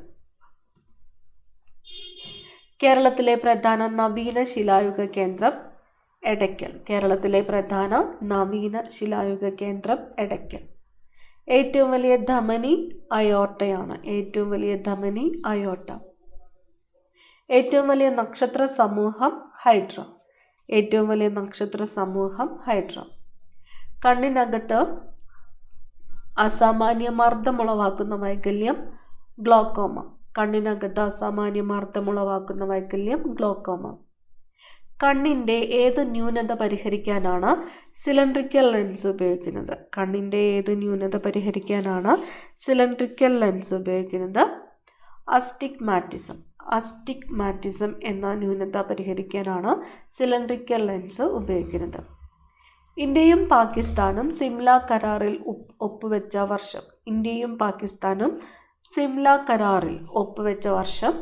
കേരളത്തിലെ പ്രധാന നവീന ശിലായുഗ കേന്ദ്രം എടയ്ക്കൽ. കേരളത്തിലെ പ്രധാന നവീന ശിലായുഗ കേന്ദ്രം എടയ്ക്കൽ. ഏറ്റവും വലിയ ധമനി അയോർട്ടയാണ്. ഏറ്റവും വലിയ ധമനി അയോർട്ട. ഏറ്റവും വലിയ നക്ഷത്ര സമൂഹം ഹൈഡ്ര. ഏറ്റവും വലിയ നക്ഷത്ര സമൂഹം ഹൈഡ്ര. കണ്ണിനകത്ത് അസാമാന്യ മർദ്ദമുളവാക്കുന്ന വൈകല്യം ഗ്ലോക്കോമ. കണ്ണിനകത്ത് അസാമാന്യ മർദ്ദമുളവാക്കുന്ന വൈകല്യം ഗ്ലോക്കോമ. കണ്ണിൻ്റെ ഏത് ന്യൂനത പരിഹരിക്കാനാണ് സിലിണ്ടറിക്കൽ ലെൻസ് ഉപയോഗിക്കുന്നത്? കണ്ണിൻ്റെ ഏത് ന്യൂനത പരിഹരിക്കാനാണ് സിലിണ്ടറിക്കൽ ലെൻസ് ഉപയോഗിക്കുന്നത്? അസ്റ്റിഗ്മാറ്റിസം. അസ്റ്റിഗ്മാറ്റിസം എന്ന ന്യൂനത പരിഹരിക്കാനാണ് സിലിണ്ടറിക്കൽ ലെൻസ് ഉപയോഗിക്കുന്നത്. ഇന്ത്യയും പാകിസ്ഥാനും സിംല കരാറിൽ ഒപ്പുവെച്ച വർഷം. ഇന്ത്യയും പാകിസ്ഥാനും സിംല കരാറിൽ ഒപ്പുവെച്ച വർഷം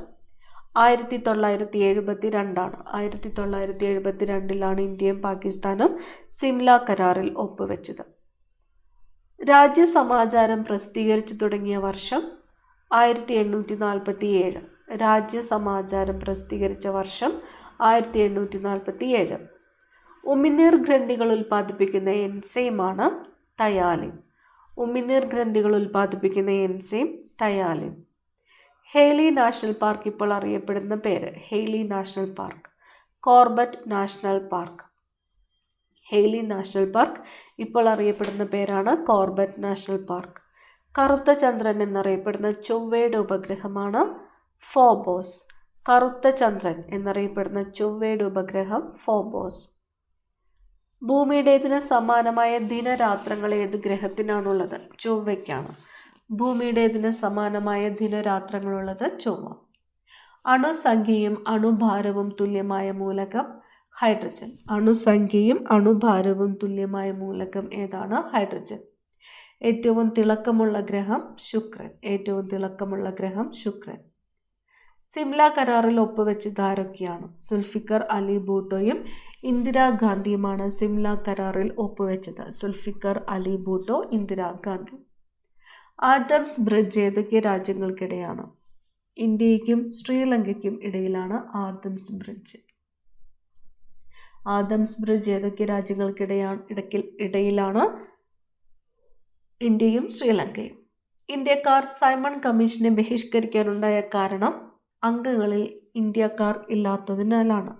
1972 ആണ്. 1972 ഇന്ത്യയും പാകിസ്ഥാനും സിംല കരാറിൽ ഒപ്പുവെച്ചത്. രാജ്യസമാചാരം പ്രസിദ്ധീകരിച്ചു തുടങ്ങിയ വർഷം 1847. രാജ്യസമാചാരം പ്രസിദ്ധീകരിച്ച വർഷം 1847. ഉമിനീർ ഗ്രന്ഥികൾ ഉൽപ്പാദിപ്പിക്കുന്ന എൻസൈമാണ് തയാലിൻ. ഉമിനീർ ഗ്രന്ഥികൾ ഉൽപ്പാദിപ്പിക്കുന്ന എൻസൈം തയാലിൻ. ഹെയ്ലി നാഷണൽ പാർക്ക് ഇപ്പോൾ അറിയപ്പെടുന്ന പേര്? Hailey national park. Corbett national park. Hailey national park ഇപ്പോൾ അറിയപ്പെടുന്ന പേരാണ് കോർബറ്റ് നാഷണൽ പാർക്ക്. കറുത്ത ചന്ദ്രൻ എന്നറിയപ്പെടുന്ന ചൊവ്വയുടെ ഉപഗ്രഹമാണ് ഫോബോസ്. കറുത്ത ചന്ദ്രൻ എന്നറിയപ്പെടുന്ന ചൊവ്വയുടെ ഉപഗ്രഹം ഫോബോസ്. ഭൂമിയുടേതിന് സമാനമായ ദിനരാത്രങ്ങൾ ഏത് ഗ്രഹത്തിനാണുള്ളത്? ചൊവ്വയ്ക്കാണ്. ഭൂമിയുടേതിന് സമാനമായ ദിനരാത്രങ്ങളുള്ളത് ചൊവ്വ. അണുസംഖ്യയും അണുഭാരവും തുല്യമായ മൂലകം ഹൈഡ്രജൻ. അണുസംഖ്യയും അണുഭാരവും തുല്യമായ മൂലകം ഏതാണ്? ഹൈഡ്രജൻ. ഏറ്റവും തിളക്കമുള്ള ഗ്രഹം ശുക്രൻ. ഏറ്റവും തിളക്കമുള്ള ഗ്രഹം ശുക്രൻ. സിംല കരാറിൽ ഒപ്പുവെച്ചത് ആരൊക്കെയാണ്? സുൽഫിക്കർ അലി ഭൂട്ടോയും ഇന്ദിരാഗാന്ധിയുമാണ് സിംല കരാറിൽ ഒപ്പുവെച്ചത്. സുൽഫിക്കർ അലി ഭൂട്ടോ, ഇന്ദിരാഗാന്ധി. ആദംസ് ബ്രിഡ്ജ് ഏതൊക്കെ രാജ്യങ്ങൾക്കിടെയാണ്? ഇന്ത്യയ്ക്കും ശ്രീലങ്കയ്ക്കും ഇടയിലാണ് ആദംസ് ബ്രിഡ്ജ്. ആദംസ് ബ്രിഡ്ജ് ഏതൊക്കെ രാജ്യങ്ങൾക്കിടയിലാണ്? ഇന്ത്യയും ശ്രീലങ്കയും. ഇന്ത്യക്കാർ സൈമൺ കമ്മീഷനെ ബഹിഷ്കരിക്കാനുണ്ടായ കാരണം അംഗങ്ങളിൽ ഇന്ത്യക്കാർ ഇല്ലാത്തതിനാലാണ്.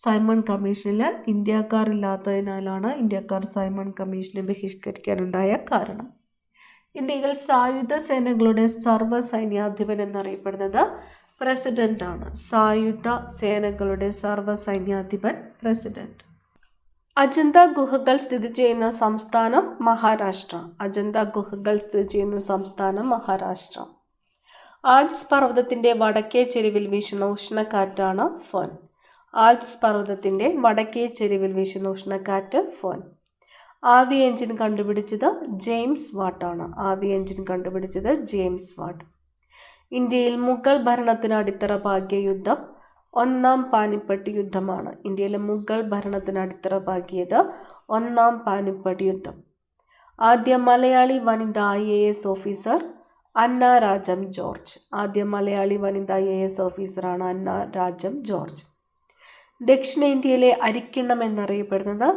സൈമൺ കമ്മീഷനിൽ ഇന്ത്യക്കാരില്ലാത്തതിനാലാണ് ഇന്ത്യക്കാർ സൈമൺ കമ്മീഷനെ ബഹിഷ്കരിക്കാനുണ്ടായ കാരണം. ഇന്ത്യയിൽ സായുധ സേനകളുടെ സർവ്വസൈന്യാധിപൻ എന്നറിയപ്പെടുന്നത് പ്രസിഡന്റ് ആണ്. സായുധ സേനകളുടെ സർവ്വസൈന്യാധിപൻ പ്രസിഡന്റ്. അജന്ത ഗുഹകൾ സ്ഥിതി ചെയ്യുന്ന സംസ്ഥാനം മഹാരാഷ്ട്ര. അജന്ത ഗുഹകൾ സ്ഥിതി ചെയ്യുന്ന സംസ്ഥാനം മഹാരാഷ്ട്ര. ആൽപ്സ് പർവ്വതത്തിന്റെ വടക്കേ ചെരുവിൽ വീശുന്ന ഉഷ്ണക്കാറ്റാണ് ഫോൻ. ആൽപ്സ് പർവ്വതത്തിന്റെ വടക്കേ ചെരുവിൽ വീശുന്ന ഉഷ്ണക്കാറ്റ് ഫോൻ. ആവി എഞ്ചിൻ കണ്ടുപിടിച്ചത് ജെയിംസ് വാട്ടാണ്. ആവി എഞ്ചിൻ കണ്ടുപിടിച്ചത് ജെയിംസ് വാട്ട്. ഇന്ത്യയിൽ മുഗൾ ഭരണത്തിന് അടിത്തറ പാകിയ യുദ്ധം ഒന്നാം പാനിപ്പട്ട് യുദ്ധമാണ്. ഇന്ത്യയിലെ മുഗൾ ഭരണത്തിന് അടിത്തറ പാകിയത് ഒന്നാം പാനിപ്പട്ട് യുദ്ധം. ആദ്യ മലയാളി വനിതാ IAS ഓഫീസർ അന്ന രാജം ജോർജ്. ആദ്യ മലയാളി വനിതാ IAS ഓഫീസറാണ് അന്ന രാജം ജോർജ്. ദക്ഷിണേന്ത്യയിലെ അരിക്കിണ്ണം എന്നറിയപ്പെടുന്നത്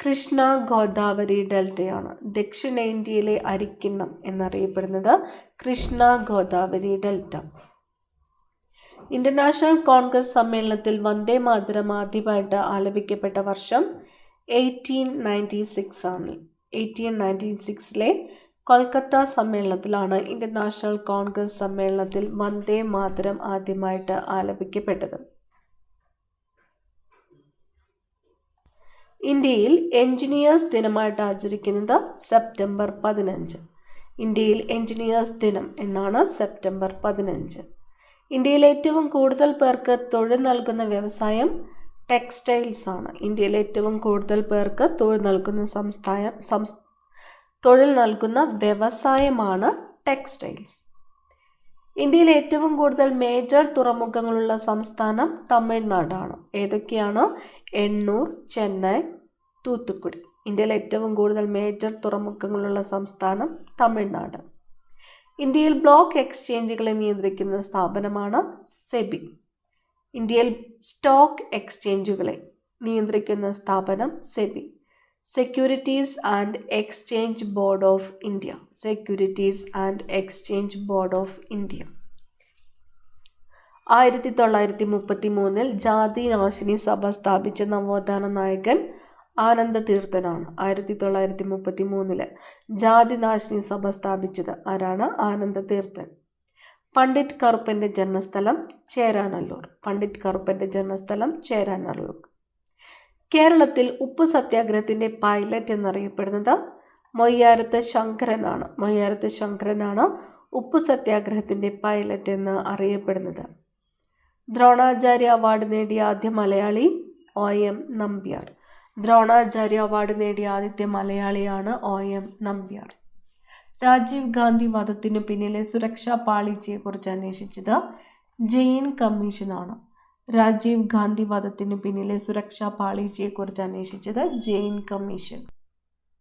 കൃഷ്ണ ഗോദാവരി ഡെൽറ്റയാണ്. ദക്ഷിണേന്ത്യയിലെ അരിക്കിണ്ണം എന്നറിയപ്പെടുന്നത് കൃഷ്ണ ഗോദാവരി ഡെൽറ്റ. ഇന്റർനാഷണൽ കോൺഗ്രസ് സമ്മേളനത്തിൽ വന്ദേ മാതരം ആദ്യമായിട്ട് ആലപിക്കപ്പെട്ട വർഷം 1896 ആണ്. 1896 കൊൽക്കത്ത സമ്മേളനത്തിലാണ് ഇന്റർനാഷണൽ കോൺഗ്രസ് സമ്മേളനത്തിൽ വന്ദേ മാതരം ആദ്യമായിട്ട് ആലപിക്കപ്പെട്ടത്. ഇന്ത്യയിൽ എഞ്ചിനീയേഴ്സ് ദിനമായിട്ട് ആചരിക്കുന്നത് സെപ്റ്റംബർ 15. ഇന്ത്യയിൽ എഞ്ചിനീയേഴ്സ് ദിനം എന്നാണ് സെപ്റ്റംബർ 15. ഇന്ത്യയിൽ ഏറ്റവും കൂടുതൽ പേർക്ക് തൊഴിൽ നൽകുന്ന വ്യവസായം ടെക്സ്റ്റൈൽസ് ആണ്. ഇന്ത്യയിൽ ഏറ്റവും കൂടുതൽ പേർക്ക് തൊഴിൽ നൽകുന്ന വ്യവസായമാണ് ടെക്സ്റ്റൈൽസ്. ഇന്ത്യയിൽ ഏറ്റവും കൂടുതൽ മേജർ തുറമുഖങ്ങളുള്ള സംസ്ഥാനം തമിഴ്നാടാണ്. ഏതൊക്കെയാണ്? എണ്ണൂർ, ചെന്നൈ, തൂത്തുക്കുടി. ഇന്ത്യയിൽ ഏറ്റവും കൂടുതൽ മേജർ തുറമുഖങ്ങളുള്ള സംസ്ഥാനം തമിഴ്നാട്. ഇന്ത്യയിൽ ബ്ലോക്ക് എക്സ്ചേഞ്ചുകളെ നിയന്ത്രിക്കുന്ന സ്ഥാപനമാണ് സെബി. ഇന്ത്യയിൽ സ്റ്റോക്ക് എക്സ്ചേഞ്ചുകളെ നിയന്ത്രിക്കുന്ന സ്ഥാപനം SEBI. Securities and exchange board of India. Securities and exchange board of India. 1933 Jathinashini സഭ സ്ഥാപിച്ച നവോത്ഥാന നായകൻ ആനന്ദ തീർത്ഥനാണ്. 1933 ജാതിനാശിനി സഭ സ്ഥാപിച്ചത് ആരാണ്? ആനന്ദ തീർത്ഥൻ. പണ്ഡിറ്റ് കറുപ്പന്റെ ജന്മസ്ഥലം ചേരാനല്ലൂർ. പണ്ഡിറ്റ് കറുപ്പന്റെ ജന്മസ്ഥലം ചേരാനല്ലൂർ. കേരളത്തിൽ ഉപ്പു സത്യാഗ്രഹത്തിന്റെ പൈലറ്റ് എന്നറിയപ്പെടുന്നത് മൊയ്യാരത്ത് ശങ്കരനാണ്. മൊയ്യാരത്ത് ശങ്കരനാണ് ഉപ്പു സത്യാഗ്രഹത്തിന്റെ പൈലറ്റ് എന്ന് അറിയപ്പെടുന്നത്. ദ്രോണാചാര്യ അവാർഡ് നേടിയ ആദ്യ മലയാളി OM നമ്പ്യാർ. ദ്രോണാചാര്യ അവാർഡ് നേടിയ ആദ്യത്തെ മലയാളിയാണ് OM നമ്പ്യാർ. രാജീവ് ഗാന്ധി വധത്തിനു പിന്നിലെ സുരക്ഷാ പാളിച്ചയെക്കുറിച്ച് അന്വേഷിച്ചത് ജെയിൻ കമ്മീഷനാണ്. രാജീവ് ഗാന്ധി വധത്തിനു പിന്നിലെ സുരക്ഷാ പാളിച്ചയെക്കുറിച്ച് അന്വേഷിച്ചത് ജെയിൻ കമ്മീഷൻ.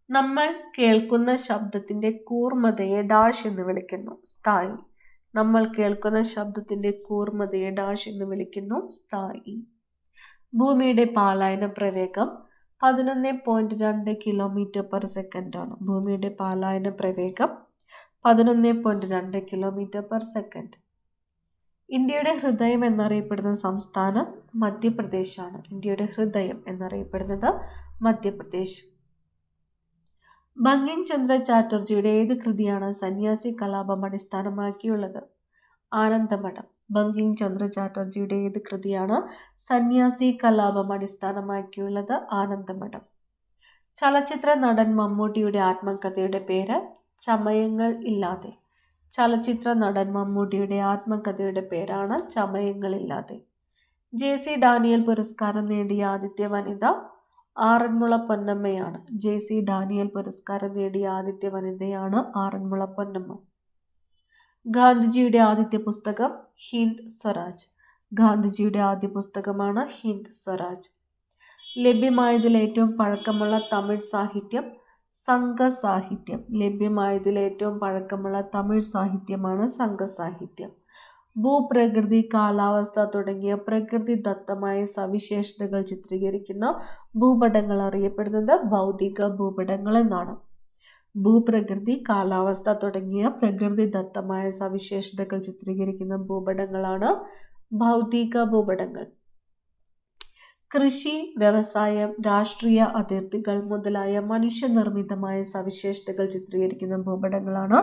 നമ്മൾ കേൾക്കുന്ന ശബ്ദത്തിന്റെ കൂർമ്മതയെ ഡാഷ് എന്ന് വിളിക്കുന്നു. സ്ഥായി. നമ്മൾ കേൾക്കുന്ന ശബ്ദത്തിന്റെ കൂർമ്മതയെ ഡാഷ് എന്ന് വിളിക്കുന്നു. സ്ഥായി. ഭൂമിയുടെ പാലായന പ്രവേഗം 11.2 km/s ആണ്. ഭൂമിയുടെ പാലായന പ്രവേഗം 11.2 km/s. ഇന്ത്യയുടെ ഹൃദയം എന്നറിയപ്പെടുന്ന സംസ്ഥാനം മധ്യപ്രദേശാണ്. ഇന്ത്യയുടെ ഹൃദയം എന്നറിയപ്പെടുന്നത് മധ്യപ്രദേശ്. ബങ്കിം ചന്ദ്ര ചാറ്റർജിയുടെ ഏത് കൃതിയാണ് സന്യാസി കലാപം അടിസ്ഥാനമാക്കിയുള്ളത്? ആനന്ദമഠം. ബങ്കിം ചന്ദ്ര ചാറ്റർജിയുടെ ഏത് കൃതിയാണ് സന്യാസി കലാപം അടിസ്ഥാനമാക്കിയുള്ളത്? ആനന്ദമഠം. ചലച്ചിത്ര നടൻ മമ്മൂട്ടിയുടെ ആത്മകഥയുടെ പേര് ചമയങ്ങൾ ഇല്ലാതെ. ചലച്ചിത്ര നടൻ മമ്മൂട്ടിയുടെ ആത്മകഥയുടെ പേരാണ് ചമയങ്ങൾ ഇല്ലാതെ. JC ഡാനിയൽ പുരസ്കാരം നേടിയ ആദ്യത്തെ വനിത ആറന്മുള പൊന്നമ്മയാണ്. JC ഡാനിയൽ പുരസ്കാരം നേടിയ ആദ്യത്തെ വനിതയാണ് ആറന്മുള പൊന്നമ്മ. ഗാന്ധിജിയുടെ ആദ്യത്തെ പുസ്തകം ഹിന്ദ് സ്വരാജ്. ഗാന്ധിജിയുടെ ആദ്യ പുസ്തകമാണ് ഹിന്ദ് സ്വരാജ്. ലഭ്യമായതിൽ ഏറ്റവും പഴക്കമുള്ള തമിഴ് സാഹിത്യം സംഘസാഹിത്യം. ലഭ്യമായതിൽ ഏറ്റവും പഴക്കമുള്ള തമിഴ് സാഹിത്യമാണ് സംഘസാഹിത്യം. ഭൂപ്രകൃതി, കാലാവസ്ഥ തുടങ്ങിയ പ്രകൃതിദത്തമായ സവിശേഷതകൾ ചിത്രീകരിക്കുന്ന ഭൂപടങ്ങൾ അറിയപ്പെടുന്നത് ഭൗതിക ഭൂപടങ്ങൾ എന്നാണ്. ഭൂപ്രകൃതി, കാലാവസ്ഥ തുടങ്ങിയ പ്രകൃതിദത്തമായ സവിശേഷതകൾ ചിത്രീകരിക്കുന്ന ഭൂപടങ്ങളാണ് ഭൗതിക ഭൂപടങ്ങൾ. കൃഷി, വ്യവസായം, രാഷ്ട്രീയ അതിർത്തികൾ മുതലായ മനുഷ്യനിർമ്മിതമായ സവിശേഷതകൾ ചിത്രീകരിക്കുന്ന ഭൂപടങ്ങളാണ്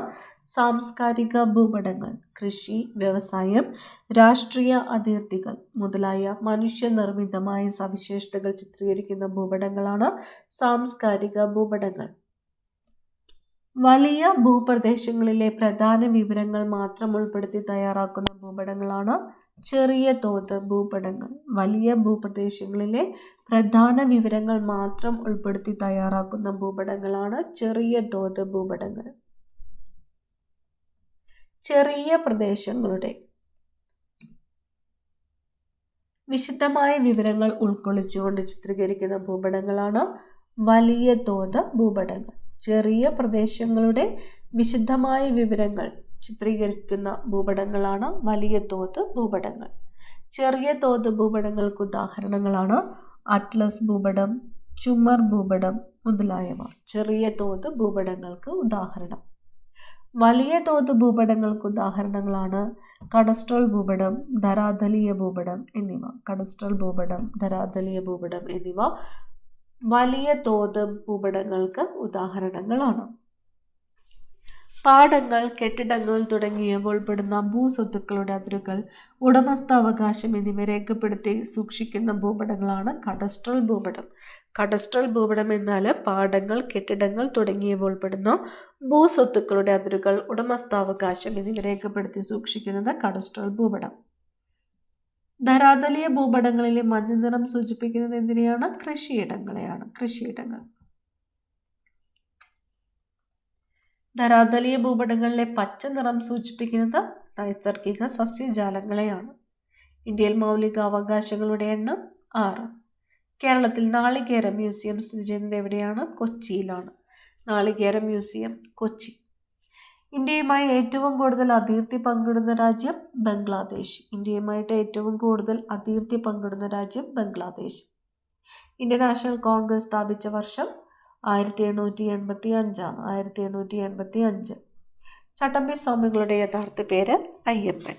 സാംസ്കാരിക ഭൂപടങ്ങൾ. കൃഷി, വ്യവസായം, രാഷ്ട്രീയ അതിർത്തികൾ മുതലായ മനുഷ്യനിർമ്മിതമായ സവിശേഷതകൾ ചിത്രീകരിക്കുന്ന ഭൂപടങ്ങളാണ് സാംസ്കാരിക ഭൂപടങ്ങൾ. വലിയ ഭൂപ്രദേശങ്ങളിലെ പ്രധാന വിവരങ്ങൾ മാത്രം ഉൾപ്പെടുത്തി തയ്യാറാക്കുന്ന ഭൂപടങ്ങളാണ് ചെറിയ തോത് ഭൂപടങ്ങൾ. വലിയ ഭൂപ്രദേശങ്ങളിലെ പ്രധാന വിവരങ്ങൾ മാത്രം ഉൾപ്പെടുത്തി തയ്യാറാക്കുന്ന ഭൂപടങ്ങളാണ് ചെറിയ തോത് ഭൂപടങ്ങൾ. ചെറിയ പ്രദേശങ്ങളുടെ വിശദമായ വിവരങ്ങൾ ഉൾക്കൊള്ളിച്ചുകൊണ്ട് ചിത്രീകരിക്കുന്ന ഭൂപടങ്ങളാണ് വലിയ തോത് ഭൂപടങ്ങൾ. ചെറിയ പ്രദേശങ്ങളുടെ വിശദമായ വിവരങ്ങൾ ചിത്രീകരിക്കുന്ന ഭൂപടങ്ങളാണ് വലിയ തോത് ഭൂപടങ്ങൾ. ചെറിയ തോത് ഭൂപടങ്ങൾക്ക് ഉദാഹരണങ്ങളാണ് അറ്റ്ലസ് ഭൂപടം, ചുമർ ഭൂപടം മുതലായവ. ചെറിയ തോത് ഭൂപടങ്ങൾക്ക് ഉദാഹരണം. വലിയ തോത് ഭൂപടങ്ങൾക്ക് ഉദാഹരണങ്ങളാണ് കഡസ്ട്രൽ ഭൂപടം, ധരാതലീയ ഭൂപടം എന്നിവ. കഡസ്ട്രൽ ഭൂപടം, ധരാതലീയ ഭൂപടം എന്നിവ വലിയ തോത് ഭൂപടങ്ങൾക്ക് ഉദാഹരണങ്ങളാണ്. പാടങ്ങൾ, കെട്ടിടങ്ങൾ തുടങ്ങിയവ ഉൾപ്പെടുന്ന ഭൂസ്വത്തുക്കളുടെ അതിരുകൾ, ഉടമസ്ഥാവകാശം എന്നിവ രേഖപ്പെടുത്തി സൂക്ഷിക്കുന്ന ഭൂപടങ്ങളാണ് കഡസ്ട്രൽ ഭൂപടം. കഡസ്ട്രൽ ഭൂപടം എന്നാൽ പാടങ്ങൾ, കെട്ടിടങ്ങൾ തുടങ്ങിയവ ഉൾപ്പെടുന്ന ഭൂസ്വത്തുക്കളുടെ അതിരുകൾ, ഉടമസ്ഥാവകാശം എന്നിവ രേഖപ്പെടുത്തി സൂക്ഷിക്കുന്നത് കഡസ്ട്രൽ ഭൂപടം. ധരാതലീയ ഭൂപടങ്ങളിലെ മഞ്ഞ നിറം സൂചിപ്പിക്കുന്നത് എന്തിനെയാണ്? കൃഷിയിടങ്ങളെയാണ്. കൃഷിയിടങ്ങൾ. ധരാതലീയ ഭൂപടങ്ങളിലെ പച്ച നിറം സൂചിപ്പിക്കുന്നത് നൈസർഗിക സസ്യജാലങ്ങളെയാണ്. ഇന്ത്യയിൽ മൗലിക അവകാശങ്ങളുടെ എണ്ണം 6. കേരളത്തിൽ നാളികേര മ്യൂസിയം സ്ഥിതി ചെയ്യുന്നത് എവിടെയാണ്? കൊച്ചിയിലാണ്. നാളികേര മ്യൂസിയം കൊച്ചി. ഇന്ത്യയുമായി ഏറ്റവും കൂടുതൽ അതിർത്തി പങ്കിടുന്ന രാജ്യം ബംഗ്ലാദേശ്. ഇന്ത്യയുമായിട്ട് ഏറ്റവും കൂടുതൽ അതിർത്തി പങ്കിടുന്ന രാജ്യം ബംഗ്ലാദേശ്. ഇന്ത്യൻ നാഷണൽ കോൺഗ്രസ് സ്ഥാപിച്ച വർഷം 1885 ആണ്. 1885. ചട്ടമ്പി സ്വാമികളുടെ യഥാർത്ഥ പേര് അയ്യപ്പൻ.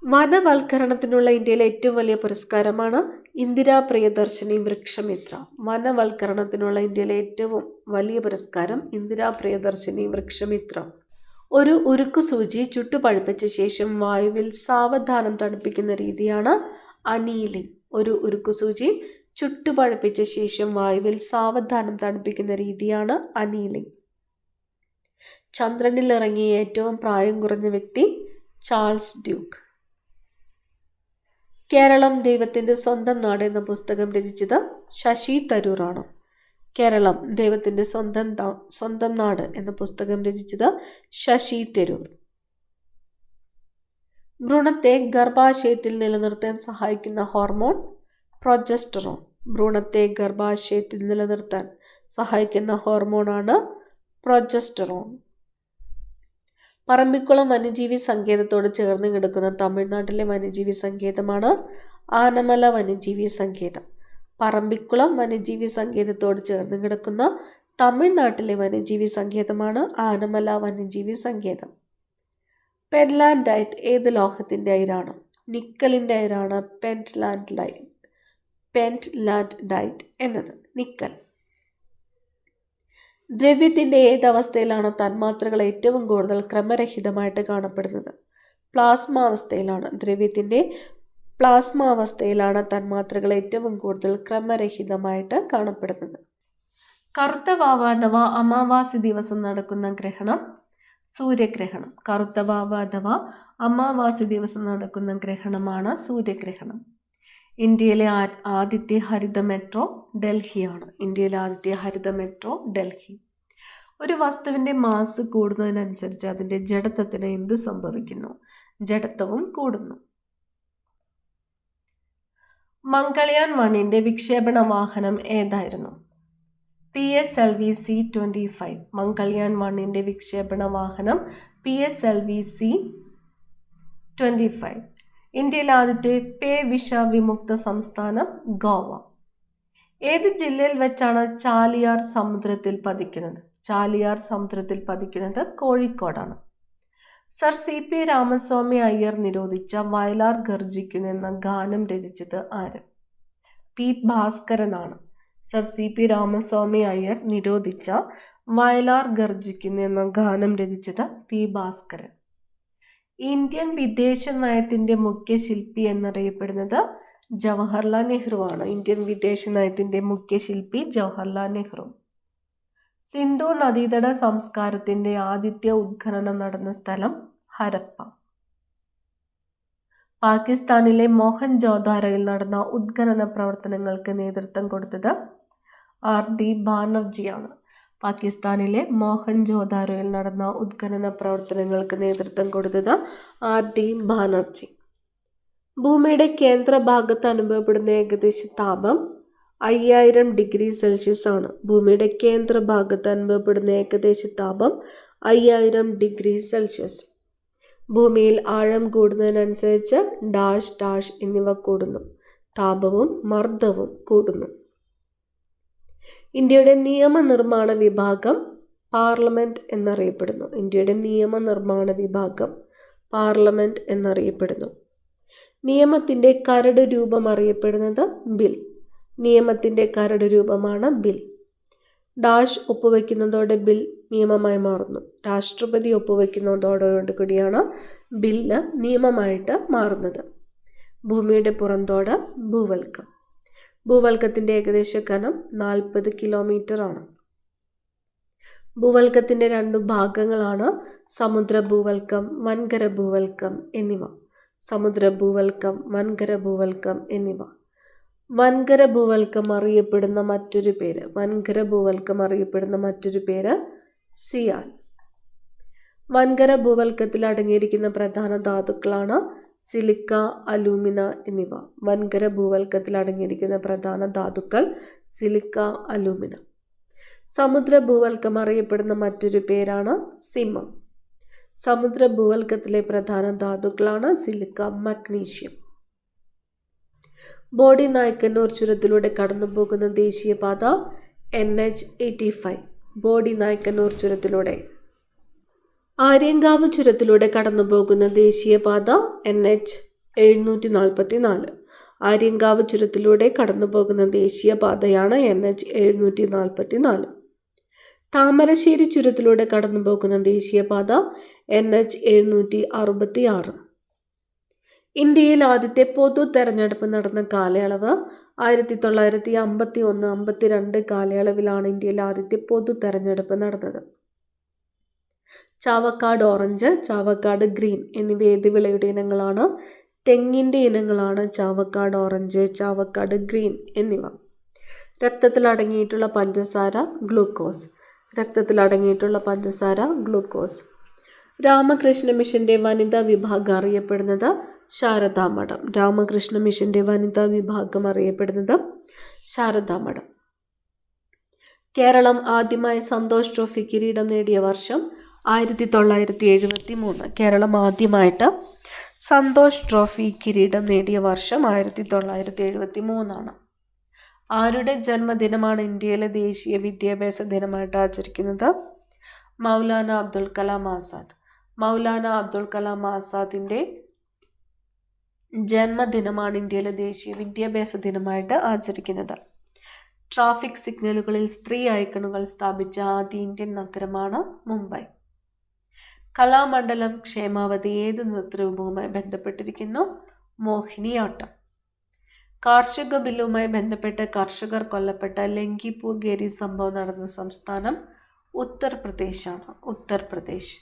വനവൽക്കരണത്തിനുള്ള ഇന്ത്യയിലെ ഏറ്റവും വലിയ പുരസ്കാരമാണ് ഇന്ദിരാ പ്രിയദർശിനി വൃക്ഷമിത്ര. വനവൽക്കരണത്തിനുള്ള ഇന്ത്യയിലെ ഏറ്റവും വലിയ പുരസ്കാരം ഇന്ദിരാ പ്രിയദർശിനി വൃക്ഷമിത്ര. ഒരു ഉരുക്കു സൂചി ചുട്ടുപഴുപ്പിച്ച ശേഷം വായുവിൽ സാവധാനം തണുപ്പിക്കുന്ന രീതിയാണ് അനീലിംഗ്. ഒരു ഉരുക്കു സൂചി ചുട്ടുപഴുപ്പിച്ച ശേഷം വായുവിൽ സാവധാനം തണുപ്പിക്കുന്ന രീതിയാണ് അനീലിംഗ്. ചന്ദ്രനിൽ ഇറങ്ങിയ ഏറ്റവും പ്രായം കുറഞ്ഞ വ്യക്തി ചാൾസ് ഡ്യൂക്ക്. കേരളം ദൈവത്തിൻ്റെ സ്വന്തം നാട് എന്ന പുസ്തകം രചിച്ചത് ശശി തരൂറാണ്. കേരളം ദൈവത്തിൻ്റെ സ്വന്തം നാട് എന്ന പുസ്തകം രചിച്ചത് ശശി തരൂർ. ഭ്രൂണത്തെ ഗർഭാശയത്തിൽ നിലനിർത്താൻ സഹായിക്കുന്ന ഹോർമോൺ പ്രൊജസ്റ്ററോൺ. ഭ്രൂണത്തെ ഗർഭാശയത്തിൽ നിലനിർത്താൻ സഹായിക്കുന്ന ഹോർമോണാണ് പ്രൊജസ്റ്ററോൺ. പറമ്പിക്കുളം വന്യജീവി സങ്കേതത്തോട് ചേർന്ന് കിടക്കുന്ന തമിഴ്നാട്ടിലെ വന്യജീവി സങ്കേതമാണ് ആനമല വന്യജീവി സങ്കേതം. പറമ്പിക്കുളം വന്യജീവി സങ്കേതത്തോട് ചേർന്ന് കിടക്കുന്ന തമിഴ്നാട്ടിലെ വന്യജീവി സങ്കേതമാണ് ആനമല വന്യജീവി സങ്കേതം. പെൻലാൻഡൈറ്റ് ഏത് ലോഹത്തിൻ്റെ അയിരാണ്? നിക്കലിൻ്റെ അയിരാണ് പെൻലാൻഡൈറ്റ് എന്നത്. നിക്കൽ. ദ്രവ്യത്തിൻ്റെ ഏതവസ്ഥയിലാണ് തന്മാത്രകൾ ഏറ്റവും കൂടുതൽ ക്രമരഹിതമായിട്ട് കാണപ്പെടുന്നത്? പ്ലാസ്മാവസ്ഥയിലാണ്. ദ്രവ്യത്തിൻ്റെ പ്ലാസ്മാവസ്ഥയിലാണ് തന്മാത്രകൾ ഏറ്റവും കൂടുതൽ ക്രമരഹിതമായിട്ട് കാണപ്പെടുന്നത്. കറുത്ത വാവ് അഥവാ അമാവാസി ദിവസം നടക്കുന്ന ഗ്രഹണം സൂര്യഗ്രഹണം. കറുത്ത വാവ് അഥവാ അമാവാസി ദിവസം നടക്കുന്ന ഗ്രഹണമാണ് സൂര്യഗ്രഹണം. ഇന്ത്യയിലെ ആദ്യത്തെ ഹരിത മെട്രോ ഡൽഹിയാണ്. ഇന്ത്യയിലെ ആദ്യത്തെ ഹരിത മെട്രോ ഡൽഹി. ഒരു വസ്തുവിൻ്റെ മാസ് കൂടുന്നതിനനുസരിച്ച് അതിൻ്റെ ജഡത്വത്തിന് എന്ത് സംഭവിക്കുന്നു? ജഡത്വവും കൂടുന്നു. മംഗൾയാൻ 1ന്റെ വിക്ഷേപണ വാഹനം ഏതായിരുന്നു? PSLV-C-25. മംഗൾയാൻ 1ന്റെ വിക്ഷേപണ വാഹനം PSLV-C-25. ഇന്ത്യയിലെ ആദ്യത്തെ പേ വിഷ വിമുക്ത സംസ്ഥാനം ഗോവ. ഏത് ജില്ലയിൽ വെച്ചാണ് ചാലിയാർ സമുദ്രത്തിൽ പതിക്കുന്നത്? ചാലിയാർ സമുദ്രത്തിൽ പതിക്കുന്നത് കോഴിക്കോടാണ്. സർ CP രാമസ്വാമി അയ്യർ നിരോധിച്ച വയലാർ ഗർജിക്കുന്നു എന്ന ഗാനം രചിച്ചത് ആര്? P. ഭാസ്കരനാണ്. സർ CP രാമസ്വാമി അയ്യർ നിരോധിച്ച വയലാർ ഗർജിക്കുന്നു എന്ന ഗാനം രചിച്ചത് P. ഭാസ്കരൻ. ഇന്ത്യൻ വിദേശ നയത്തിന്റെ മുഖ്യ ശില്പി എന്നറിയപ്പെടുന്നത് ജവഹർലാൽ നെഹ്റു ആണ്. ഇന്ത്യൻ വിദേശ നയത്തിന്റെ മുഖ്യ ശില്പി ജവഹർലാൽ നെഹ്റു. സിന്ധു നദീതട സംസ്കാരത്തിന്റെ ആദ്യത്തെ ഉത്ഖനനം നടന്ന സ്ഥലം ഹരപ്പ. പാകിസ്ഥാനിലെ മോഹൻജോദാരോയിൽ നടന്ന ഉത്ഖനന പ്രവർത്തനങ്ങൾക്ക് നേതൃത്വം കൊടുത്തത് R.D. ബാനർജിയാണ്. പാകിസ്ഥാനിലെ മോഹൻജോദാരോയിൽ നടന്ന ഉത്ഖനന പ്രവർത്തനങ്ങൾക്ക് നേതൃത്വം കൊടുത്തത് R.D. ബാനർജി. ഭൂമിയുടെ കേന്ദ്രഭാഗത്ത് അനുഭവപ്പെടുന്ന ഏകദേശ താപം 5000 ഡിഗ്രി സെൽഷ്യസ് ആണ്. ഭൂമിയുടെ കേന്ദ്രഭാഗത്ത് അനുഭവപ്പെടുന്ന ഏകദേശ താപം 5000 ഡിഗ്രി സെൽഷ്യസ്. ഭൂമിയിൽ ആഴം കൂടുന്നതിനനുസരിച്ച് ഡാഷ് ഡാഷ് എന്നിവ കൂടുന്നു. താപവും മർദ്ദവും കൂടുന്നു. ഇന്ത്യയുടെ നിയമനിർമ്മാണ വിഭാഗം പാർലമെന്റ് എന്നറിയപ്പെടുന്നു. ഇന്ത്യയുടെ നിയമനിർമ്മാണ വിഭാഗം പാർലമെന്റ് എന്നറിയപ്പെടുന്നു. നിയമത്തിന്റെ കരട് രൂപം അറിയപ്പെടുന്നത് ബിൽ. നിയമത്തിന്റെ കരട് രൂപമാണ് ബിൽ. ഡാഷ് ഒപ്പുവെക്കുന്നതോടെ ബിൽ നിയമമായി മാറുന്നു. രാഷ്ട്രപതി ഒപ്പുവെക്കുന്നതോടുകൂടിയാണ് ബില്ല് നിയമമായിട്ട് മാറുന്നത്. ഭൂമിയുടെ പുറന്തോട് ഭൂവൽക്കം. ഭൂവൽക്കത്തിന്റെ ഏകദേശ കനം 40 കിലോമീറ്റർ ആണ്. ഭൂവൽക്കത്തിന്റെ 2 ഭാഗങ്ങളാണ് സമുദ്ര ഭൂവൽക്കം, വൻകര ഭൂവൽക്കം എന്നിവ. സമുദ്ര ഭൂവൽക്കം, വൻകര ഭൂവൽക്കം എന്നിവ. വൻകര ഭൂവൽക്കം അറിയപ്പെടുന്ന മറ്റൊരു പേര് സിയാൽ. വൻകര ഭൂവൽക്കത്തിൽ അടങ്ങിയിരിക്കുന്ന പ്രധാന ധാതുക്കളാണ് സിലിക്ക, അലൂമിന എന്നിവ. വൻകര ഭൂവൽക്കത്തിൽ അടങ്ങിയിരിക്കുന്ന പ്രധാന ധാതുക്കൾ സിലിക്ക, അലൂമിന. സമുദ്ര ഭൂവൽക്കം അറിയപ്പെടുന്ന മറ്റൊരു പേരാണ് സിമം. സമുദ്ര ഭൂവൽക്കത്തിലെ പ്രധാന ധാതുക്കളാണ് സിലിക്ക, മഗ്നീഷ്യം. ബോഡി നായ്ക്കന്നൂർ ചുരത്തിലൂടെ കടന്നുപോകുന്ന ദേശീയപാത NH-85. ബോഡി നായ്ക്കന്നൂർ ചുരത്തിലൂടെ. ആര്യങ്കാവ് ചുരത്തിലൂടെ കടന്നുപോകുന്ന ദേശീയപാത NH-744. ആര്യങ്കാവ് ചുരത്തിലൂടെ കടന്നുപോകുന്ന ദേശീയപാതയാണ് NH-744. താമരശ്ശേരി ചുരത്തിലൂടെ കടന്നുപോകുന്ന ദേശീയപാത NH-766. ഇന്ത്യയിൽ ആദ്യത്തെ പൊതു തെരഞ്ഞെടുപ്പ് നടന്ന കാലയളവ് 1951-52 കാലയളവിലാണ് ഇന്ത്യയിൽ ആദ്യത്തെ പൊതു തെരഞ്ഞെടുപ്പ് നടന്നത്. ചാവക്കാട് ഓറഞ്ച്, ചാവക്കാട് ഗ്രീൻ എന്നിവ ഏത് വിളയുടെ ഇനങ്ങളാണ്? തെങ്ങിൻ്റെ ഇനങ്ങളാണ് ചാവക്കാട് ഓറഞ്ച്, ചാവക്കാട് ഗ്രീൻ എന്നിവ. രക്തത്തിൽ അടങ്ങിയിട്ടുള്ള പഞ്ചസാര ഗ്ലൂക്കോസ്. രക്തത്തിൽ അടങ്ങിയിട്ടുള്ള പഞ്ചസാര ഗ്ലൂക്കോസ്. രാമകൃഷ്ണ മിഷന്റെ വനിതാ വിഭാഗം അറിയപ്പെടുന്നത് ശാരദാമഠം. രാമകൃഷ്ണ മിഷന്റെ വനിതാ വിഭാഗം അറിയപ്പെടുന്നത് ശാരദാമഠം. കേരളം ആദ്യമായി സന്തോഷ് ട്രോഫി കിരീടം നേടിയ വർഷം 1973. കേരളം ആദ്യമായിട്ട് സന്തോഷ് ട്രോഫി കിരീടം നേടിയ വർഷം 1973 ആരുടെ ജന്മദിനമാണ് ഇന്ത്യയിലെ ദേശീയ വിദ്യാഭ്യാസ ദിനമായിട്ട് ആചരിക്കുന്നത്? മൗലാന അബ്ദുൽ കലാം ആസാദ്. മൗലാന അബ്ദുൽ കലാം ആസാദിൻ്റെ ജന്മദിനമാണ് ഇന്ത്യയിലെ ദേശീയ വിദ്യാഭ്യാസ ദിനമായിട്ട് ആചരിക്കുന്നത്. ട്രാഫിക് സിഗ്നലുകളിൽ സ്ത്രീ ഐക്കണുകൾ സ്ഥാപിച്ച ആദ്യ ഇന്ത്യൻ നഗരമാണ് മുംബൈ. കലാമണ്ഡലം ക്ഷേമാവതി ഏത് നൃത്തരൂപവുമായി ബന്ധപ്പെട്ടിരിക്കുന്നു? മോഹിനിയാട്ടം. കാർഷിക ബില്ലുമായി ബന്ധപ്പെട്ട് കർഷകർ കൊല്ലപ്പെട്ട ലങ്കിപൂർ ഗേരി സംഭവം നടന്ന സംസ്ഥാനം ഉത്തർപ്രദേശാണ്. ഉത്തർപ്രദേശ്.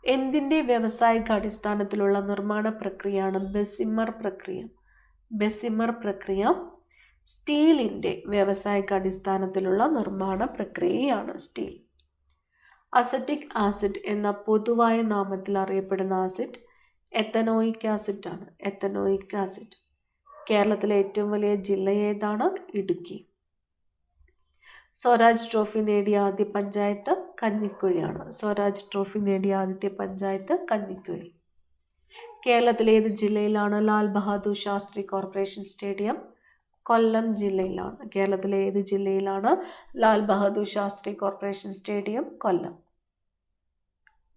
എന്തിൻ്റെ വ്യാവസായിക അടിസ്ഥാനത്തിലുള്ള നിർമ്മാണ പ്രക്രിയയാണ് ബെസിമർ പ്രക്രിയ? ബെസിമർ പ്രക്രിയ സ്റ്റീലിൻ്റെ വ്യാവസായിക അടിസ്ഥാനത്തിലുള്ള നിർമ്മാണ പ്രക്രിയയാണ് സ്റ്റീൽ. അസറ്റിക് ആസിഡ് എന്ന പൊതുവായ നാമത്തിൽ അറിയപ്പെടുന്ന ആസിഡ് എത്തനോയിക് ആസിഡ് ആണ്. Ethanoic acid. കേരളത്തിലെ ഏറ്റവും വലിയ ജില്ല ഏതാണ്? ഇടുക്കി. സ്വരാജ് ട്രോഫി നേടിയ ആദ്യ പഞ്ചായത്ത് കഞ്ഞിക്കുഴിയാണ്. സ്വരാജ് ട്രോഫി നേടിയ ആദ്യത്തെ പഞ്ചായത്ത് കഞ്ഞിക്കുഴി. കേരളത്തിലെ ഏത് ജില്ലയിലാണ് ലാൽ ബഹാദൂർ ശാസ്ത്രി കോർപ്പറേഷൻ സ്റ്റേഡിയം? കൊല്ലം ജില്ലയിലാണ്. കേരളത്തിലെ ഏത് ജില്ലയിലാണ് ലാൽ ബഹാദൂർ ശാസ്ത്രി കോർപ്പറേഷൻ സ്റ്റേഡിയം? കൊല്ലം.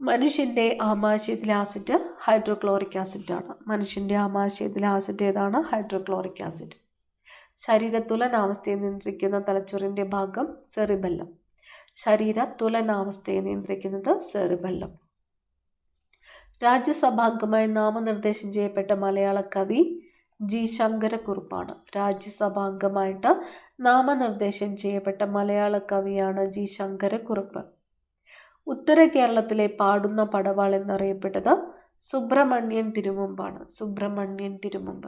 മനുഷ്യൻ്റെ ആമാശയത്തിലെ ആസിഡ് ഹൈഡ്രോക്ലോറിക് ആസിഡ് ആണ്. മനുഷ്യൻ്റെ ആമാശയത്തിലെ ആസിഡ് ഏതാണ്? Hydrochloric acid. ശരീര തുലനാവസ്ഥയെ നിയന്ത്രിക്കുന്ന തലച്ചോറിൻ്റെ ഭാഗം സെറിബെല്ലം. ശരീര തുലനാവസ്ഥയെ നിയന്ത്രിക്കുന്നത് സെറിബെല്ലം. രാജ്യസഭാംഗമായി നാമനിർദ്ദേശം ചെയ്യപ്പെട്ട മലയാള കവി ജി ശങ്കരക്കുറുപ്പാണ്. രാജ്യസഭാംഗമായിട്ട് നാമനിർദ്ദേശം ചെയ്യപ്പെട്ട മലയാള കവിയാണ് ജി ശങ്കരക്കുറുപ്പ്. ഉത്തര കേരളത്തിലെ പാടുന്ന പടവാൾ എന്നറിയപ്പെട്ടത് സുബ്രഹ്മണ്യൻ തിരുമുമ്പാണ്. Subramanian Thirumumbu.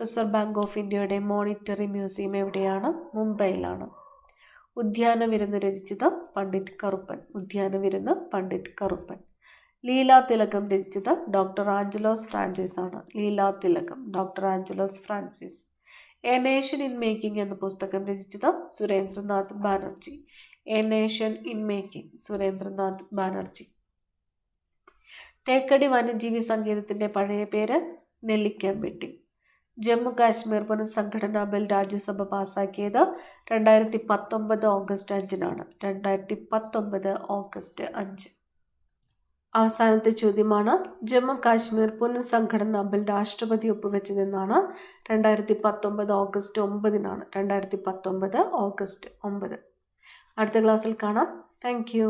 Reserve bank of ഇന്ത്യയുടെ മോണിറ്ററി മ്യൂസിയം എവിടെയാണ്? മുംബൈയിലാണ്. ഉദ്യാനവിരുന്ന് രചിച്ചത് പണ്ഡിറ്റ് കറുപ്പൻ. ഉദ്യാനവിരുന്ന് പണ്ഡിറ്റ് കറുപ്പൻ. ലീലാതിലകം രചിച്ചത് ഡോക്ടർ ആഞ്ചലോസ് ഫ്രാൻസിസ് ആണ്. Leelathilakam doctor Angelos Francis. A nation in making എന്ന പുസ്തകം രചിച്ചത് Surendranath Banerjee. A nation in making, Surendranath Banerjee. Thekkady വന്യജീവി സങ്കേതത്തിന്റെ പഴയ പേര് നെല്ലിക്കമ്പെട്ടി. ജമ്മു കാശ്മീർ പുനഃസംഘടനാ ബിൽ രാജ്യസഭ പാസാക്കിയത് 2019 ഓഗസ്റ്റ് 5-നാണ്. 2019 ഓഗസ്റ്റ് 5. അവസാനത്തെ ചോദ്യമാണ്, ജമ്മു കാശ്മീർ പുനഃസംഘടനാ ബിൽ രാഷ്ട്രപതി ഒപ്പുവെച്ചതെന്നാണ്? 2019 ഓഗസ്റ്റ് 9-നാണ്. 2019 ഓഗസ്റ്റ് 9. അടുത്ത ക്ലാസ്സിൽ കാണാം. Thank you.